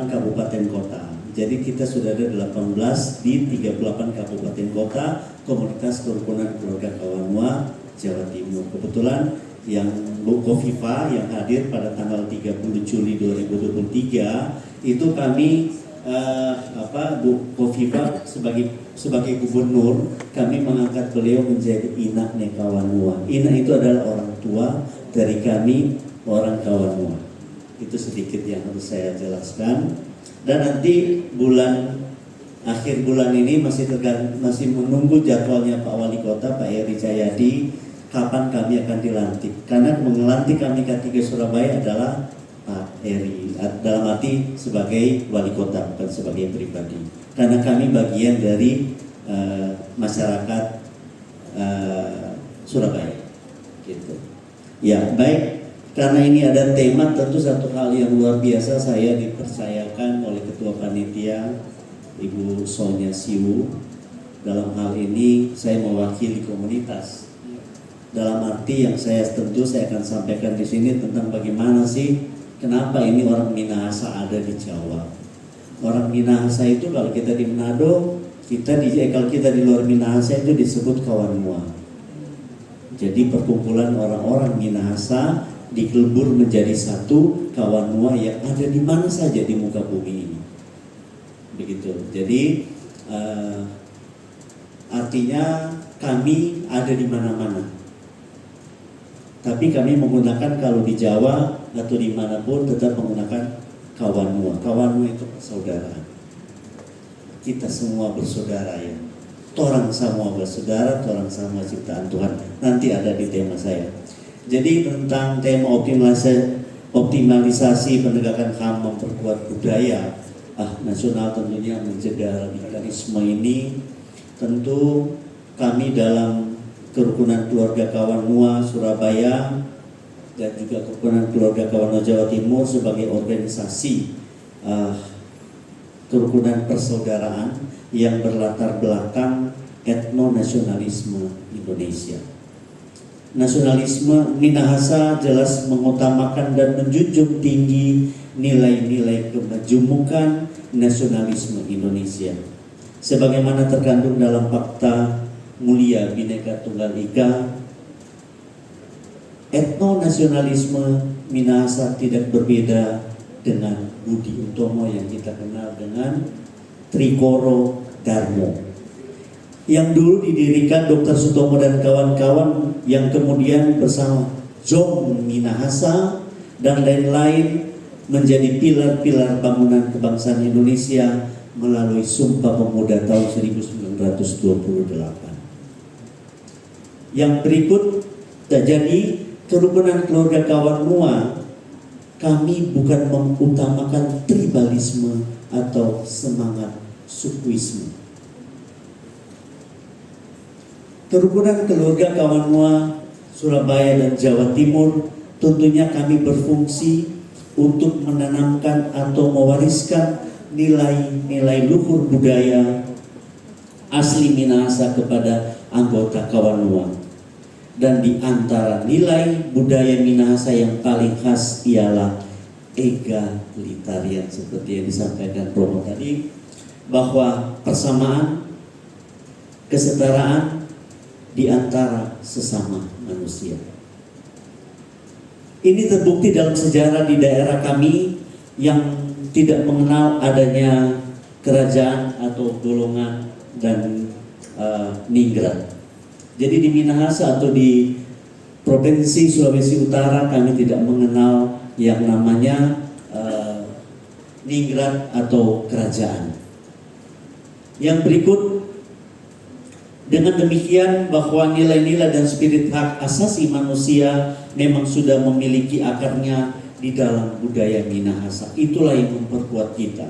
kabupaten kota. Jadi kita sudah ada 18 di 38 kabupaten kota komunitas kerukunan keluarga Kawanua Jawa Timur. Kebetulan yang Bu Kofifa yang hadir pada tanggal 30 Juli 2023 itu kami Bu Kofifa sebagai gubernur, kami mengangkat beliau menjadi Inaknya Kawanua. Inak itu adalah orang tua dari kami orang Kawanua. Itu sedikit yang harus saya jelaskan. Dan nanti akhir bulan ini masih menunggu jadwalnya Pak Wali Kota Pak Eri Cahyadi kapan kami akan dilantik. Karena melantik kami K3 Surabaya adalah Pak Eri, dalam arti sebagai Wali Kota bukan sebagai pribadi. Karena kami bagian dari masyarakat Surabaya, gitu. Ya baik. Karena ini ada tema, tentu satu hal yang luar biasa saya dipercayakan oleh Ketua Panitia Ibu Sonia Siwu. Dalam hal ini saya mewakili komunitas. Dalam arti yang saya akan sampaikan di sini tentang bagaimana sih kenapa ini orang Minahasa ada di Jawa. Orang Minahasa itu kalau kita di Manado, kalau kita di luar Minahasa itu disebut Kawanua. Jadi perkumpulan orang-orang Minahasa dikelebur menjadi satu Kawanua yang ada di mana saja di muka bumi ini. Begitu. Jadi artinya kami ada di mana-mana. Tapi kami menggunakan kalau di Jawa atau dimanapun tetap menggunakan Kawanua. Kawanua itu persaudaraan. Kita semua bersaudara ya. Torang semua bersaudara, torang semua ciptaan Tuhan. Nanti ada di tema saya. Jadi tentang tema optimalisasi penegakan HAM memperkuat budaya nasional tentunya mencegah radikalisme ini, tentu kami dalam kerukunan keluarga Kawanua Surabaya dan juga kerukunan keluarga Kawanua Jawa Timur sebagai organisasi kerukunan persaudaraan yang berlatar belakang etnonasionalisme Indonesia. Nasionalisme Minahasa jelas mengutamakan dan menjunjung tinggi nilai-nilai kemajumukan nasionalisme Indonesia. Sebagaimana terkandung dalam Fakta Mulia Bhinneka Tunggal Ika, etnonasionalisme Minahasa tidak berbeda dengan Budi Utomo yang kita kenal dengan Trikoro Darmo, yang dulu didirikan Dr. Sutomo dan kawan-kawan, yang kemudian bersama Jong Minahasa dan lain-lain menjadi pilar-pilar bangunan kebangsaan Indonesia melalui Sumpah Pemuda tahun 1928. Yang berikut jadi kerukunan keluarga Kawanua, kami bukan mengutamakan tribalisme atau semangat sukuisme. Kerukunan keluarga Kawanua Surabaya dan Jawa Timur tentunya kami berfungsi untuk menanamkan atau mewariskan nilai-nilai luhur budaya asli Minahasa kepada anggota Kawanua. Dan di antara nilai budaya Minahasa yang paling khas ialah egalitarian, seperti yang disampaikan Romo tadi, bahwa persamaan, kesetaraan di antara sesama manusia. Ini terbukti dalam sejarah di daerah kami yang tidak mengenal adanya kerajaan atau golongan dan ningrat. Jadi di Minahasa atau di Provinsi Sulawesi Utara kami tidak mengenal yang namanya ningrat atau kerajaan. Yang berikut, dengan demikian bahwa nilai-nilai dan spirit hak asasi manusia memang sudah memiliki akarnya di dalam budaya Minahasa. Itulah yang memperkuat kita.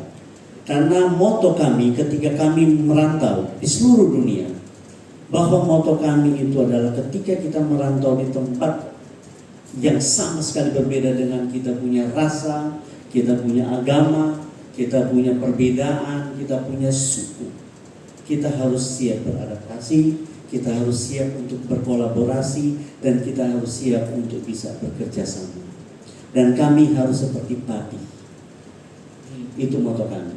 Karena moto kami ketika kami merantau di seluruh dunia, bahwa moto kami itu adalah ketika kita merantau di tempat yang sama sekali berbeda dengan kita punya rasa, kita punya agama, kita punya perbedaan, kita punya suku, kita harus siap beradaptasi, kita harus siap untuk berkolaborasi, dan kita harus siap untuk bisa bekerja sama. Dan kami harus seperti padi. Itu moto kami.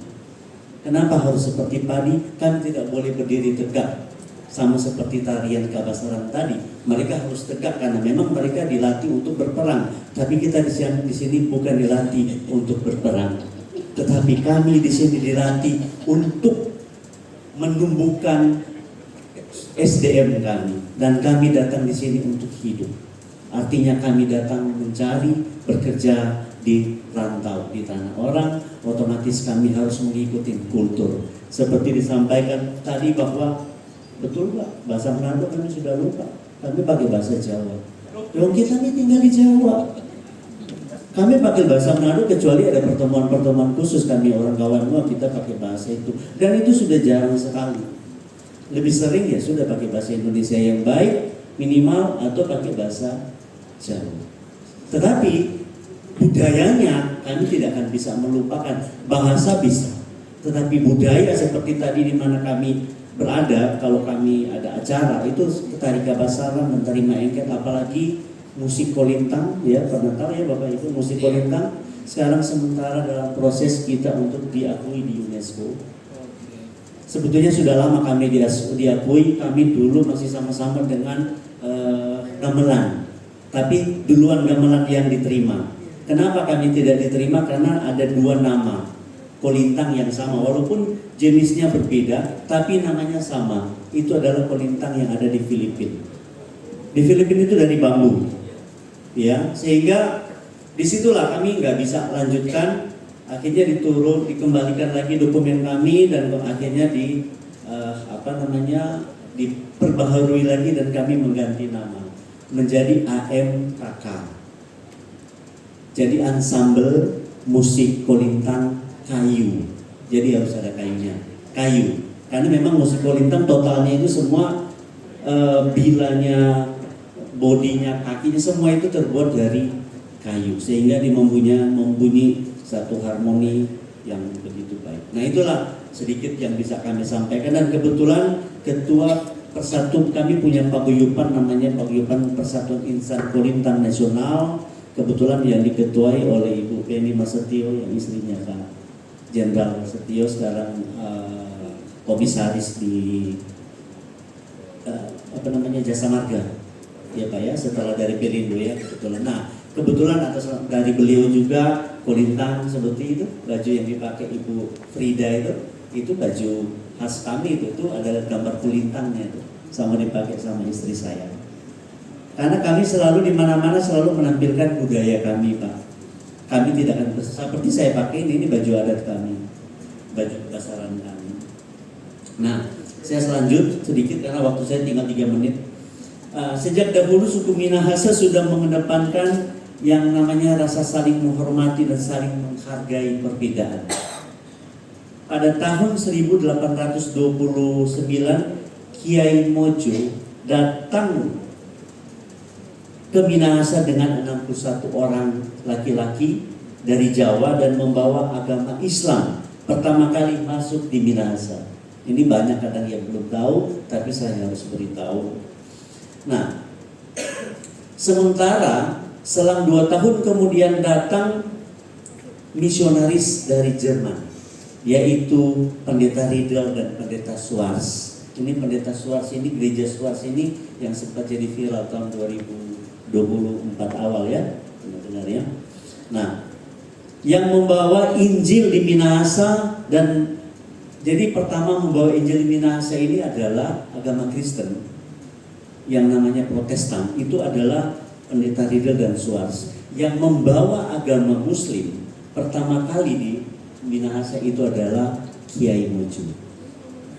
Kenapa harus seperti padi? Kami tidak boleh berdiri tegak. Sama seperti tarian Kabasaran tadi, mereka harus tegak karena memang mereka dilatih untuk berperang. Tapi kita di sini bukan dilatih untuk berperang, tetapi kami di sini dilatih untuk menumbuhkan SDM kami, dan kami datang di sini untuk hidup. Artinya kami datang mencari, bekerja di rantau, di tanah orang, otomatis kami harus mengikuti kultur. Seperti disampaikan tadi bahwa betul Pak, bahasa Manado kami sudah lupa, kami pakai bahasa Jawa. Yang kita ini tinggal di Jawa, kami pakai bahasa Manado kecuali ada pertemuan-pertemuan khusus kami orang kawan kita pakai bahasa itu, dan itu sudah jarang sekali. Lebih sering ya sudah pakai bahasa Indonesia yang baik minimal atau pakai bahasa Jawa. Tetapi budayanya kami tidak akan bisa melupakan. Bahasa bisa, tetapi budaya seperti tadi di mana kami berada, kalau kami ada acara itu tari Kabasaran dan tari Maengket, apalagi musik kolintang, ya pernah tahu ya Bapak Ibu, musik kolintang sekarang sementara dalam proses kita untuk diakui di UNESCO. Sebetulnya sudah lama kami diakui, kami dulu masih sama-sama dengan gamelan, tapi duluan gamelan yang diterima. Kenapa kami tidak diterima? Karena ada dua nama kolintang yang sama, walaupun jenisnya berbeda, tapi namanya sama. Itu adalah kolintang yang ada di Filipina. Di Filipina itu dari bambu, ya, sehingga disitulah kami nggak bisa lanjutkan. Akhirnya dikembalikan lagi dokumen kami, dan akhirnya diperbaharui lagi dan kami mengganti nama menjadi AMKK. Jadi Ensemble Musik Kolintang Kayu. Jadi harus ada kayunya, kayu. Karena memang musik kolintang totalnya itu semua bilanya, bodinya, kakinya semua itu terbuat dari kayu, sehingga dia membunyi satu harmoni yang begitu baik. Nah itulah sedikit yang bisa kami sampaikan, dan kebetulan ketua persatuan kami punya paguyuban namanya Paguyuban Persatuan Insan Kolintang Nasional, kebetulan yang diketuai oleh Ibu Penny Masetio yang istrinya Pak Jenderal Setio, sekarang komisaris di Jasa Marga, ya Pak ya, setelah dari Pelindo ya kebetulan. Nah kebetulan atas dari beliau juga kolintang seperti itu, baju yang dipakai Ibu Frida itu baju khas kami, itu adalah gambar kolintangnya itu, sama dipakai sama istri saya. Karena kami selalu di mana-mana selalu menampilkan budaya kami Pak. Kami tidak akan seperti saya pakai ini baju adat kami, baju Kabasaran kami. Nah, saya selanjut sedikit karena waktu saya tinggal 3 menit. Sejak dahulu suku Minahasa sudah mengedepankan yang namanya rasa saling menghormati dan saling menghargai perbedaan. Pada tahun 1829, Kiai Mojo datang ke Minahasa dengan 61 orang laki-laki dari Jawa dan membawa agama Islam pertama kali masuk di Minahasa. Ini banyak kadang yang belum tahu, tapi saya harus beritahu. Nah, sementara selang 2 tahun kemudian datang misionaris dari Jerman, yaitu Pendeta Riedel dan Pendeta Schwarz. Ini Pendeta Schwarz ini, gereja Schwarz ini yang sempat jadi viral tahun 2024 awal ya, benar-benar ya. Nah, yang membawa Injil di Minahasa, dan jadi pertama membawa Injil di Minahasa ini adalah agama Kristen yang namanya Protestan. Itu adalah Pendeta Riedel dan Schwarz. Yang membawa agama Muslim pertama kali di Minahasa itu adalah Kiai Mojo.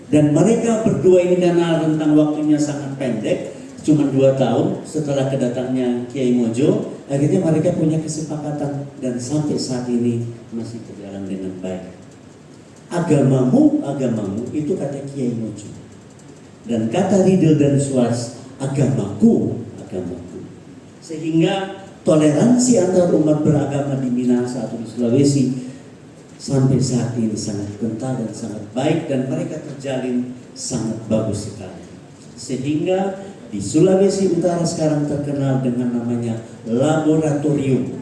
Dan mereka berdua ini karena rentang waktunya sangat pendek, cuma 2 tahun setelah kedatangnya Kiai Mojo, akhirnya mereka punya kesepakatan dan sampai saat ini masih berjalan dengan baik. Agamamu itu kata Kiai Mojo, dan kata Riedel dan Schwarz agamaku. Sehingga toleransi antar umat beragama di Minahasa atau di Sulawesi sampai saat ini sangat kental dan sangat baik, dan mereka terjalin sangat bagus sekali. Sehingga di Sulawesi Utara sekarang terkenal dengan namanya laboratorium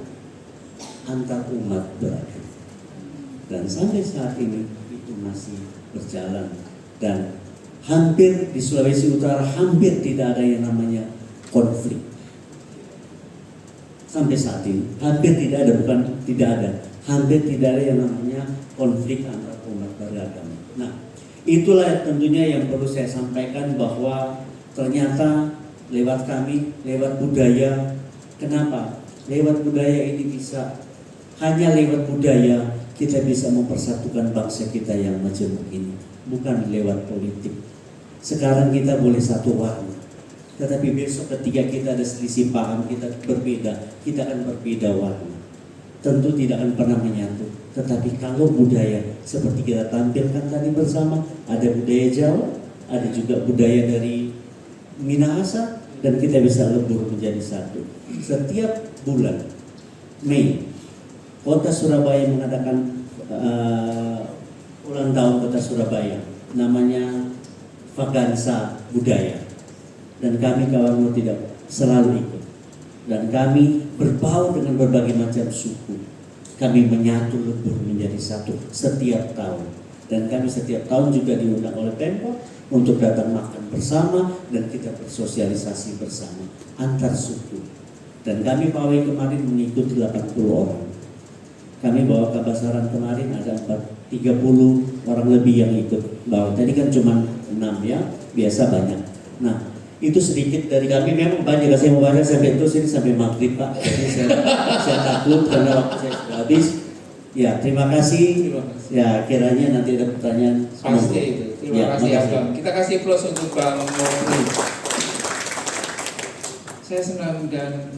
antar umat beragama. Dan sampai saat ini itu masih berjalan, dan hampir di Sulawesi Utara hampir tidak ada yang namanya konflik. Sampai saat ini hampir tidak ada, bukan tidak ada, hampir tidak ada yang namanya konflik antar umat beragama. Nah, itulah tentunya yang perlu saya sampaikan, bahwa ternyata lewat kami, lewat budaya. Kenapa? Lewat budaya ini bisa, hanya lewat budaya kita bisa mempersatukan bangsa kita yang majemuk ini, bukan lewat politik. Sekarang kita boleh satu warna, tetapi besok ketika kita ada selisih paham, kita berbeda, kita akan berbeda warna. Tentu tidak akan pernah menyatu. Tetapi kalau budaya seperti kita tampilkan tadi bersama, ada budaya Jawa, ada juga budaya dari Minahasa, dan kita bisa lebur menjadi satu. Setiap bulan Mei, Kota Surabaya mengadakan ulang tahun Kota Surabaya, namanya Vagansa Budaya, dan kami kawan tidak selalu ikut, dan kami berbau dengan berbagai macam suku. Kami menyatu lebur menjadi satu setiap tahun, dan kami setiap tahun juga diundang oleh Pemkot untuk datang makan bersama, dan kita bersosialisasi bersama antar suku. Dan kami pawai kemarin mengikuti 80 orang. Kami bawa Kabasaran kemarin ada 30 orang lebih yang ikut bawa. Tadi kan cuma 6 ya, biasa banyak. Nah, itu sedikit dari kami, memang banyak. Saya mau baca sampai terus ini sampai maghrib Pak. Jadi saya takut karena waktu saya sudah habis. Ya, terima kasih. Ya, kiranya nanti ada pertanyaan. Pasti itu. Terima kasih Abang. Kita kasih plus untuk Bang Mofri. Saya senang dan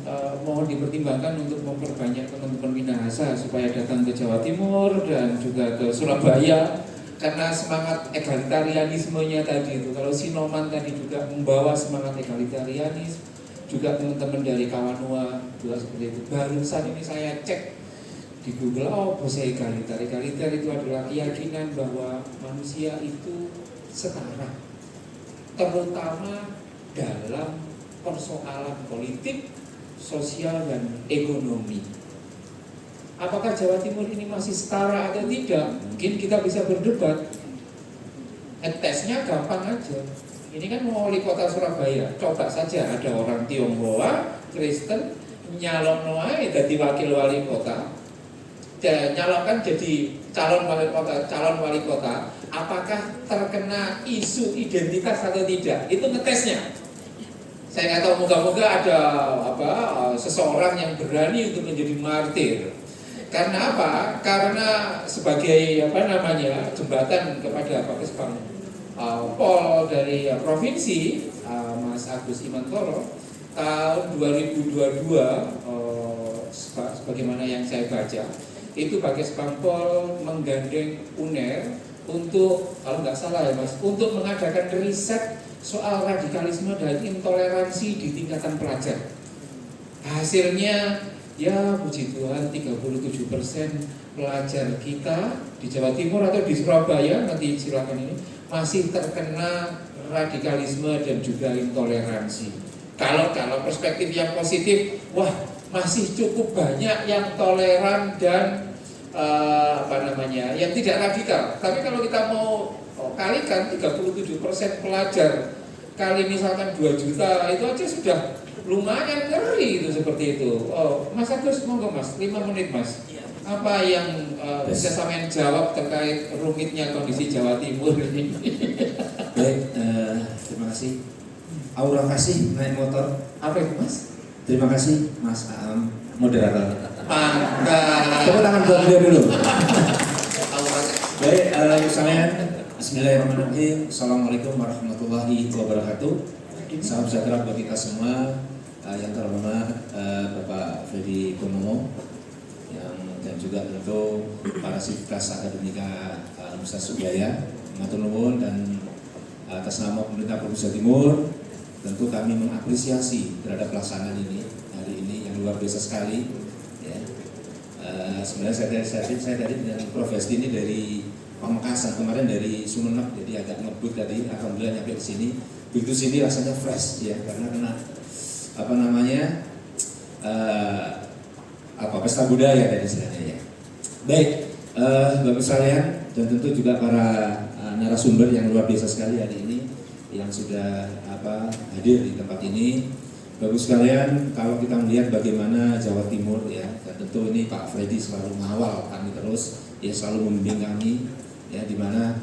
mohon dipertimbangkan untuk memperbanyak teman-teman Minahasa supaya datang ke Jawa Timur dan juga ke Surabaya, karena semangat egalitarianismenya tadi itu. Kalau Sinoman tadi juga membawa semangat egalitarianis, juga teman-teman dari Kawanua juga seperti itu. Barusan ini saya cek di Google, saya egaliter. Egaliter itu adalah keyakinan bahwa manusia itu setara, terutama dalam persoalan politik, sosial, dan ekonomi. Apakah Jawa Timur ini masih setara atau tidak? Mungkin kita bisa berdebat. Tesnya gampang aja. Ini kan wali kota Surabaya. Coba saja ada orang Tionghoa, Kristen, nyalon wae jadi wakil wali kota. Nyalonkan jadi calon wali kota, apakah terkena isu identitas atau tidak? Itu ngetesnya. Saya nggak tahu, moga-moga ada seseorang yang berani untuk menjadi martir. Karena apa? Karena sebagai jembatan kepada Pak Kespang Pol dari provinsi, Mas Agus Imantoro, tahun 2022 sebagaimana yang saya baca, itu Pak Kespang Pol menggandeng UNER untuk, kalau nggak salah ya Mas, untuk mengadakan riset soal radikalisme dan intoleransi di tingkatan pelajar. Hasilnya, ya puji Tuhan, 37% pelajar kita di Jawa Timur atau di Surabaya, nanti silakan ini, masih terkena radikalisme dan juga intoleransi. Kalau perspektif yang positif, wah masih cukup banyak yang toleran dan yang tidak radikal. Tapi kalau kita mau kalikan 37% pelajar kali misalkan 2 juta, itu aja sudah lumayan ngeri itu, seperti itu. Mas Agus, monggo Mas, 5 menit Mas. Apa yang bisa sampean jawab terkait rumitnya kondisi Jawa Timur ini? Baik, terima kasih. Aura kasih naik motor. Apa itu Mas? Terima kasih Mas Aam, moderator. Mantap. Tepuk tangan buat beliau dulu. Aura. Baik, sekalian, Bismillahirrahmanirrahim. Assalamualaikum warahmatullahi wabarakatuh. Salam sejahtera buat kita semua. Yang terhormat Bapak Freddy Purnomo, dan juga tentu para sivitas akademika Universitas Sriwijaya, matur nuwun, dan atas nama pemerintah Provinsi Jawa Timur, tentu kami mengapresiasi terhadap pelaksanaan ini hari ini yang luar biasa sekali. Ya. Sebenarnya saya tadi dengan Prof. Hesti ini dari Pamekasan, kemarin dari Sumeneb, jadi agak ngebut tadi, alhamdulillah nyampe ke sini. Begitu sini rasanya fresh ya, karena kena pesta budaya tadi istilahnya ya. Baik, Bapak sekalian dan tentu juga para narasumber yang luar biasa sekali hari ini yang sudah hadir di tempat ini. Bapak sekalian, kalau kita melihat bagaimana Jawa Timur ya, dan tentu ini Pak Freddy selalu mengawal kami terus, ya selalu membimbing kami, ya di mana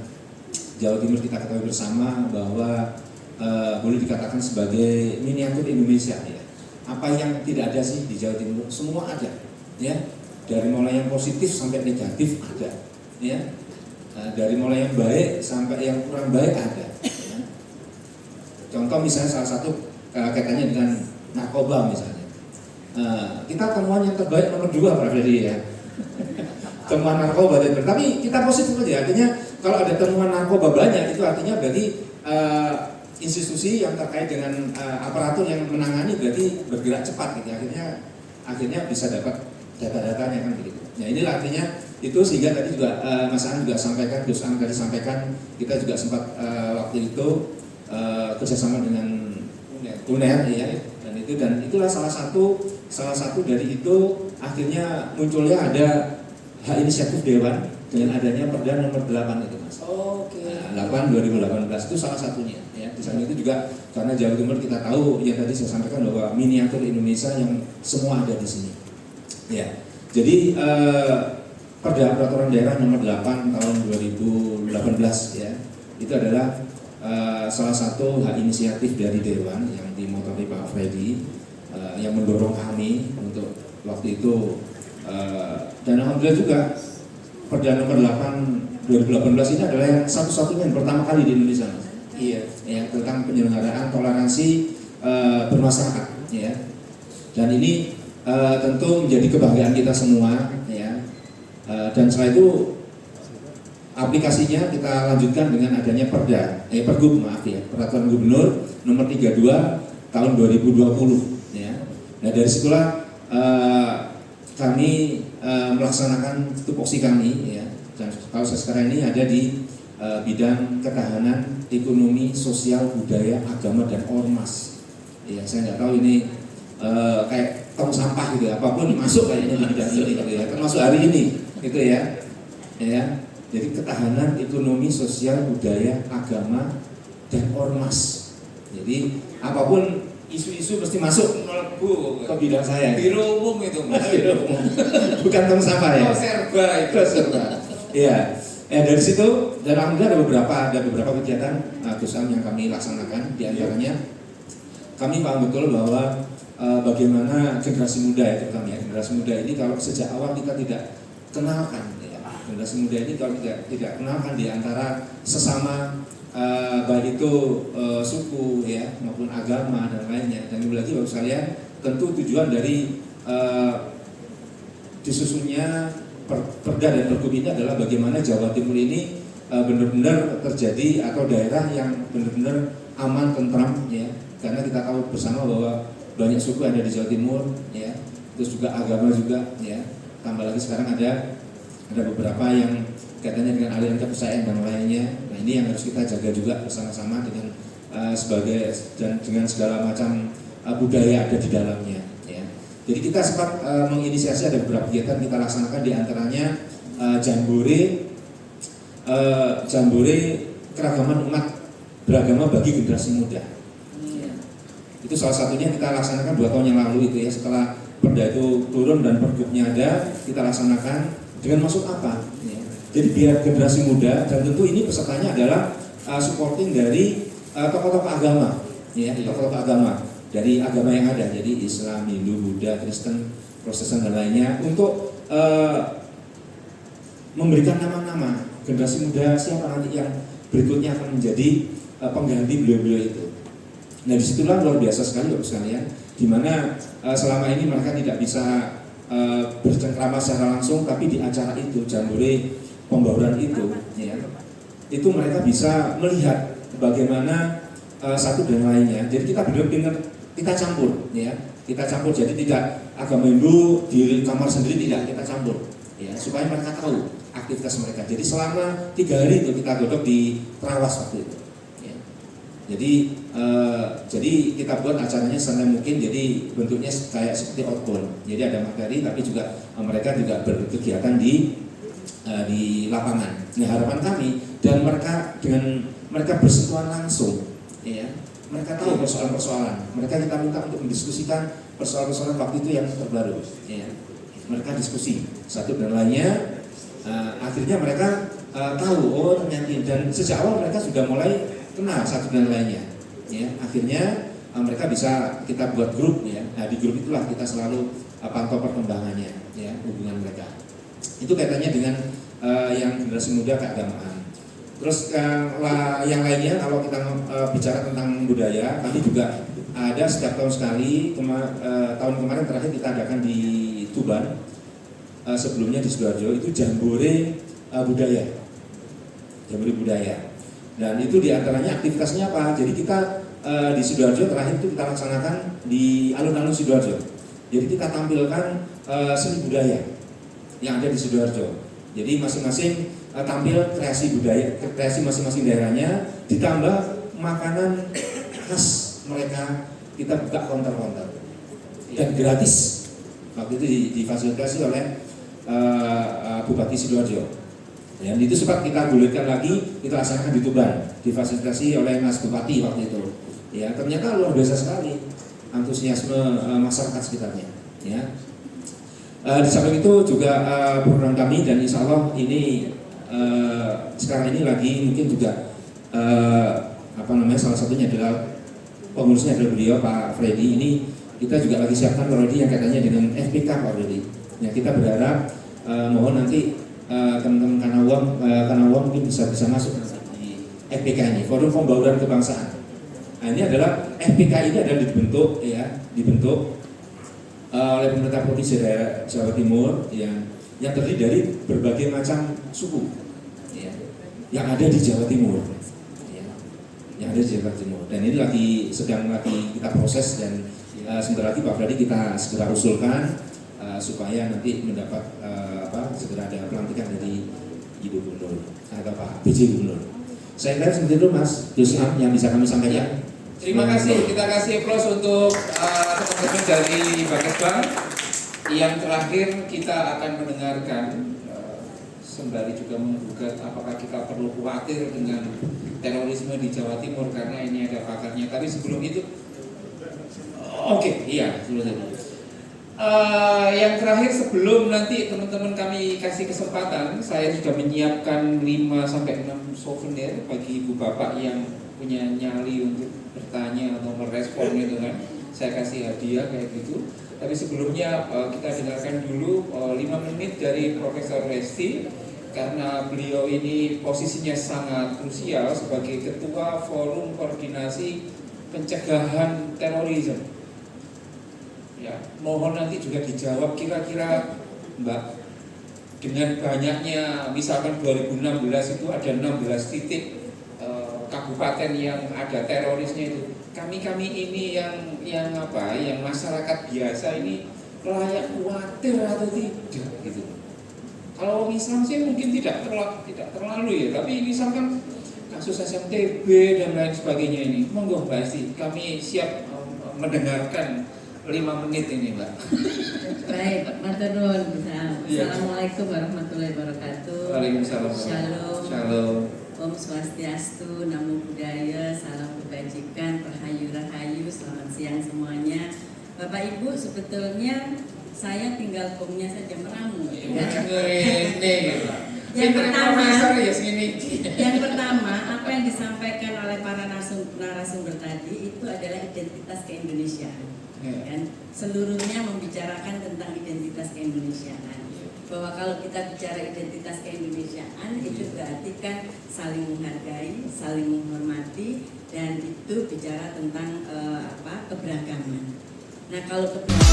Jawa Timur kita ketahui bersama bahwa boleh dikatakan sebagai miniatur Indonesia ya. Apa yang tidak ada sih di Jawa Timur? Semua ada, ya. Dari mulai yang positif sampai negatif ada, ya. Dari mulai yang baik sampai yang kurang baik ada. Ya. Contoh misalnya salah satu kaitannya dengan narkoba misalnya. Kita temuan yang terbaik nomor 2 Pak Freddy ya. Temuan narkoba, tapi kita positif aja. Artinya kalau ada temuan narkoba banyak itu artinya berarti institusi yang terkait dengan aparatur yang menangani berarti bergerak cepat gitu. Akhirnya bisa dapat data-datanya kan begitu. Nah inilah artinya itu sehingga tadi juga Mas An juga sampaikan, Gus An tadi sampaikan kita juga sempat waktu itu kerjasama dengan UNER ya, dan itulah salah satu dari itu akhirnya munculnya ada hak inisiatif Dewan dengan adanya Perda nomor 8 itu Mas. Oke. 8 2018 itu salah satunya ya. Di samping itu juga karena Jawa Timur kita tahu yang tadi saya sampaikan bahwa miniatur Indonesia yang semua ada di sini. Ya. Jadi Perda Peraturan Daerah nomor 8 tahun 2018 ya. Itu adalah salah satu hak inisiatif dari Dewan yang dimotori Pak Freddy yang mendorong kami untuk waktu itu dan alhamdulillah juga Perda nomor 8 2018 ini adalah yang satu-satunya yang pertama kali di Indonesia. Iya, yang tentang penyelenggaraan toleransi bermasyarakat ya. Dan ini tentu menjadi kebanggaan kita semua ya. Dan setelah itu aplikasinya kita lanjutkan dengan adanya Pergub Peraturan Gubernur nomor 32 tahun 2020 ya. Nah dari situlah kami melaksanakan tupoksi kami ya. Dan kalau saya sekarang ini ada di bidang ketahanan ekonomi, sosial, budaya, agama dan ormas. Ya saya nggak tahu ini kayak tong sampah gitu ya, apapun masuk kayaknya di bidang ini gitu ya. Termasuk hari ini gitu ya. Ya. Jadi ketahanan ekonomi, sosial, budaya, agama, dan ormas. Jadi apapun isu-isu mesti masuk ke bidang saya. Biro umum itu Mas. Biro umum. Bukan tong sampah ya. Oh, serba itu. Serba. Iya. Dari situ dan alhamdulillah ada beberapa kegiatan Gus-Am yang kami laksanakan. Di antaranya kami paham betul bahwa bagaimana generasi muda ya terutama ya. Generasi muda ini kalau sejak awal kita tidak kenalkan. Generasi muda ini kalau tidak kenalkan di antara sesama baik itu suku ya maupun agama dan lainnya. Dan lagi Bapak sekalian, tentu tujuan dari disusunnya Perda dan Pergub ini adalah bagaimana Jawa Timur ini benar-benar terjadi atau daerah yang benar-benar aman, tentram ya. Karena kita tahu bersama bahwa banyak suku ada di Jawa Timur ya. Terus juga agama juga ya. Tambah lagi sekarang ada beberapa yang kaitannya dengan aliran kepercayaan dan lainnya. Nah ini yang harus kita jaga juga bersama-sama dengan dengan segala macam budaya ada di dalamnya. Ya. Jadi kita sempat menginisiasi ada beberapa kegiatan kita laksanakan di antaranya jambore keragaman umat beragama bagi generasi muda. Ya. Itu salah satunya kita laksanakan 2 tahun yang lalu itu ya, setelah Perda itu turun dan Pergubnya ada, kita laksanakan. Dengan maksud apa? Ya. Jadi biar generasi muda dan tentu ini pesertanya adalah supporting dari tokoh-tokoh agama, ya, tokoh-tokoh agama dari agama yang ada, jadi Islam, Hindu, Buddha, Kristen, Protestan dan lainnya untuk memberikan nama-nama generasi muda siapa nanti yang berikutnya akan menjadi pengganti beliau-beliau itu. Nah disitulah luar biasa sekali Bapak sekalian, di mana selama ini mereka tidak bisa bercengkrama secara langsung, tapi di acara itu jambore pembauran itu ya, itu mereka bisa melihat bagaimana satu dan lainnya. Jadi kita benar-benar kita campur ya, jadi tidak agama Hindu di kamar sendiri, tidak, kita campur ya, supaya mereka tahu aktivitas mereka. Jadi selama 3 hari itu kita godok di Trawas waktu itu ya. Jadi kita buat acaranya senang mungkin, jadi bentuknya kayak seperti outbound. Jadi ada materi tapi juga mereka juga berkegiatan di di lapangan. Nah, harapan kami dan mereka bersentuhan langsung, ya. Mereka tahu persoalan-persoalan. Mereka kita minta untuk mendiskusikan persoalan-persoalan waktu itu yang terbaru, ya. Mereka diskusi satu dan lainnya. Akhirnya mereka tahu, oh ternyata, dan sejak awal mereka sudah mulai kenal satu dan lainnya, ya. Akhirnya mereka bisa kita buat grup, ya. Nah, di grup itulah kita selalu pantau perkembangannya, ya, hubungan mereka. Itu kaitannya dengan yang generasi muda keagamaan. Terus yang lainnya kalau kita bicara tentang budaya, kami juga ada setiap tahun sekali. Tahun kemarin terakhir kita adakan di Tuban, sebelumnya di Sidoarjo, itu jambore budaya. Jambore budaya. Dan itu diantaranya aktivitasnya apa? Jadi kita di Sidoarjo terakhir itu kita laksanakan di alun-alun Sidoarjo. Jadi kita tampilkan seni budaya yang ada di Sidoarjo. Jadi masing-masing tampil kreasi budaya, kreasi masing-masing daerahnya, ditambah makanan khas mereka, kita buka counter-counter dan gratis. Waktu itu difasilitasi oleh Bupati Sidoarjo. Dan itu sempat kita gulirkan lagi, kita laksanakan di Tuban, difasilitasi oleh Mas Bupati waktu itu. Ya, ternyata luar biasa sekali antusiasme masyarakat sekitarnya. Ya. Di samping itu juga program kami, dan insya Allah ini sekarang ini lagi mungkin juga salah satunya adalah pengurusnya adalah beliau Pak Freddy. Ini kita juga lagi siapkan Pak Freddy yang kaitannya dengan FPK Pak Freddy. Ya, kita berharap mohon nanti teman-teman Kanawang mungkin bisa masuk di FPK ini, Forum Pembauran Kebangsaan. Nah, ini adalah FPK ini adalah dibentuk oleh pemerintah provinsi Jawa Timur yang terdiri dari berbagai macam suku, ya, yang ada di Jawa Timur, ya, yang ada di Jawa Timur. Dan ini sedang kita proses, dan sebentar lagi Pak Freddy kita segera usulkan supaya nanti mendapat segera ada pelantikan dari Ibu Gubernur atau Pak PJ Gubernur. Saya kira seperti itu Mas Yusman yang bisa kami sampaikan. Terima kasih, kita kasih aplaus untuk teman-teman dari Bakesbang. Yang terakhir kita akan mendengarkan sembari juga menggugat apakah kita perlu khawatir dengan terorisme di Jawa Timur, karena ini ada pakarnya. Tapi sebelum itu, sebelum itu. Yang terakhir sebelum nanti teman-teman kami kasih kesempatan, saya sudah menyiapkan 5-6 souvenir bagi ibu bapak yang punya nyali untuk bertanya atau merespon gitu kan. Saya kasih hadiah kayak gitu. Tapi sebelumnya kita dengarkan dulu 5 menit dari Profesor Resti, karena beliau ini posisinya sangat krusial sebagai Ketua Forum Koordinasi Pencegahan Terorisme. Ya, mohon nanti juga dijawab kira-kira Mbak, dengan banyaknya misalkan 2016 itu ada 16 titik kabupaten yang ada terorisnya itu. Kami ini yang masyarakat biasa ini layak khawatir atau tidak gitu. Kalau Islam sih mungkin tidak terlalu ya, tapi misalkan kasus SMTB dan lain sebagainya ini, monggo Mbak Esti, kami siap mendengarkan 5 menit ini Mbak. Baik, matur nuwun. Assalamualaikum warahmatullahi wabarakatuh. Waalaikumsalam. Shalom. Om Swastiastu, Namo Buddhaya, salam kebajikan, rahayu, selamat siang semuanya. Bapak Ibu, sebetulnya saya tinggal komnya saja meramu. Yang pertama, apa yang disampaikan oleh para narasumber tadi itu adalah identitas keindonesiaan. Kan? Seluruhnya membicarakan tentang identitas keindonesiaan. Bahwa kalau kita bicara identitas keindonesiaan itu berarti kan saling menghargai, saling menghormati, dan itu bicara tentang keberagaman. Nah, kalau keberagaman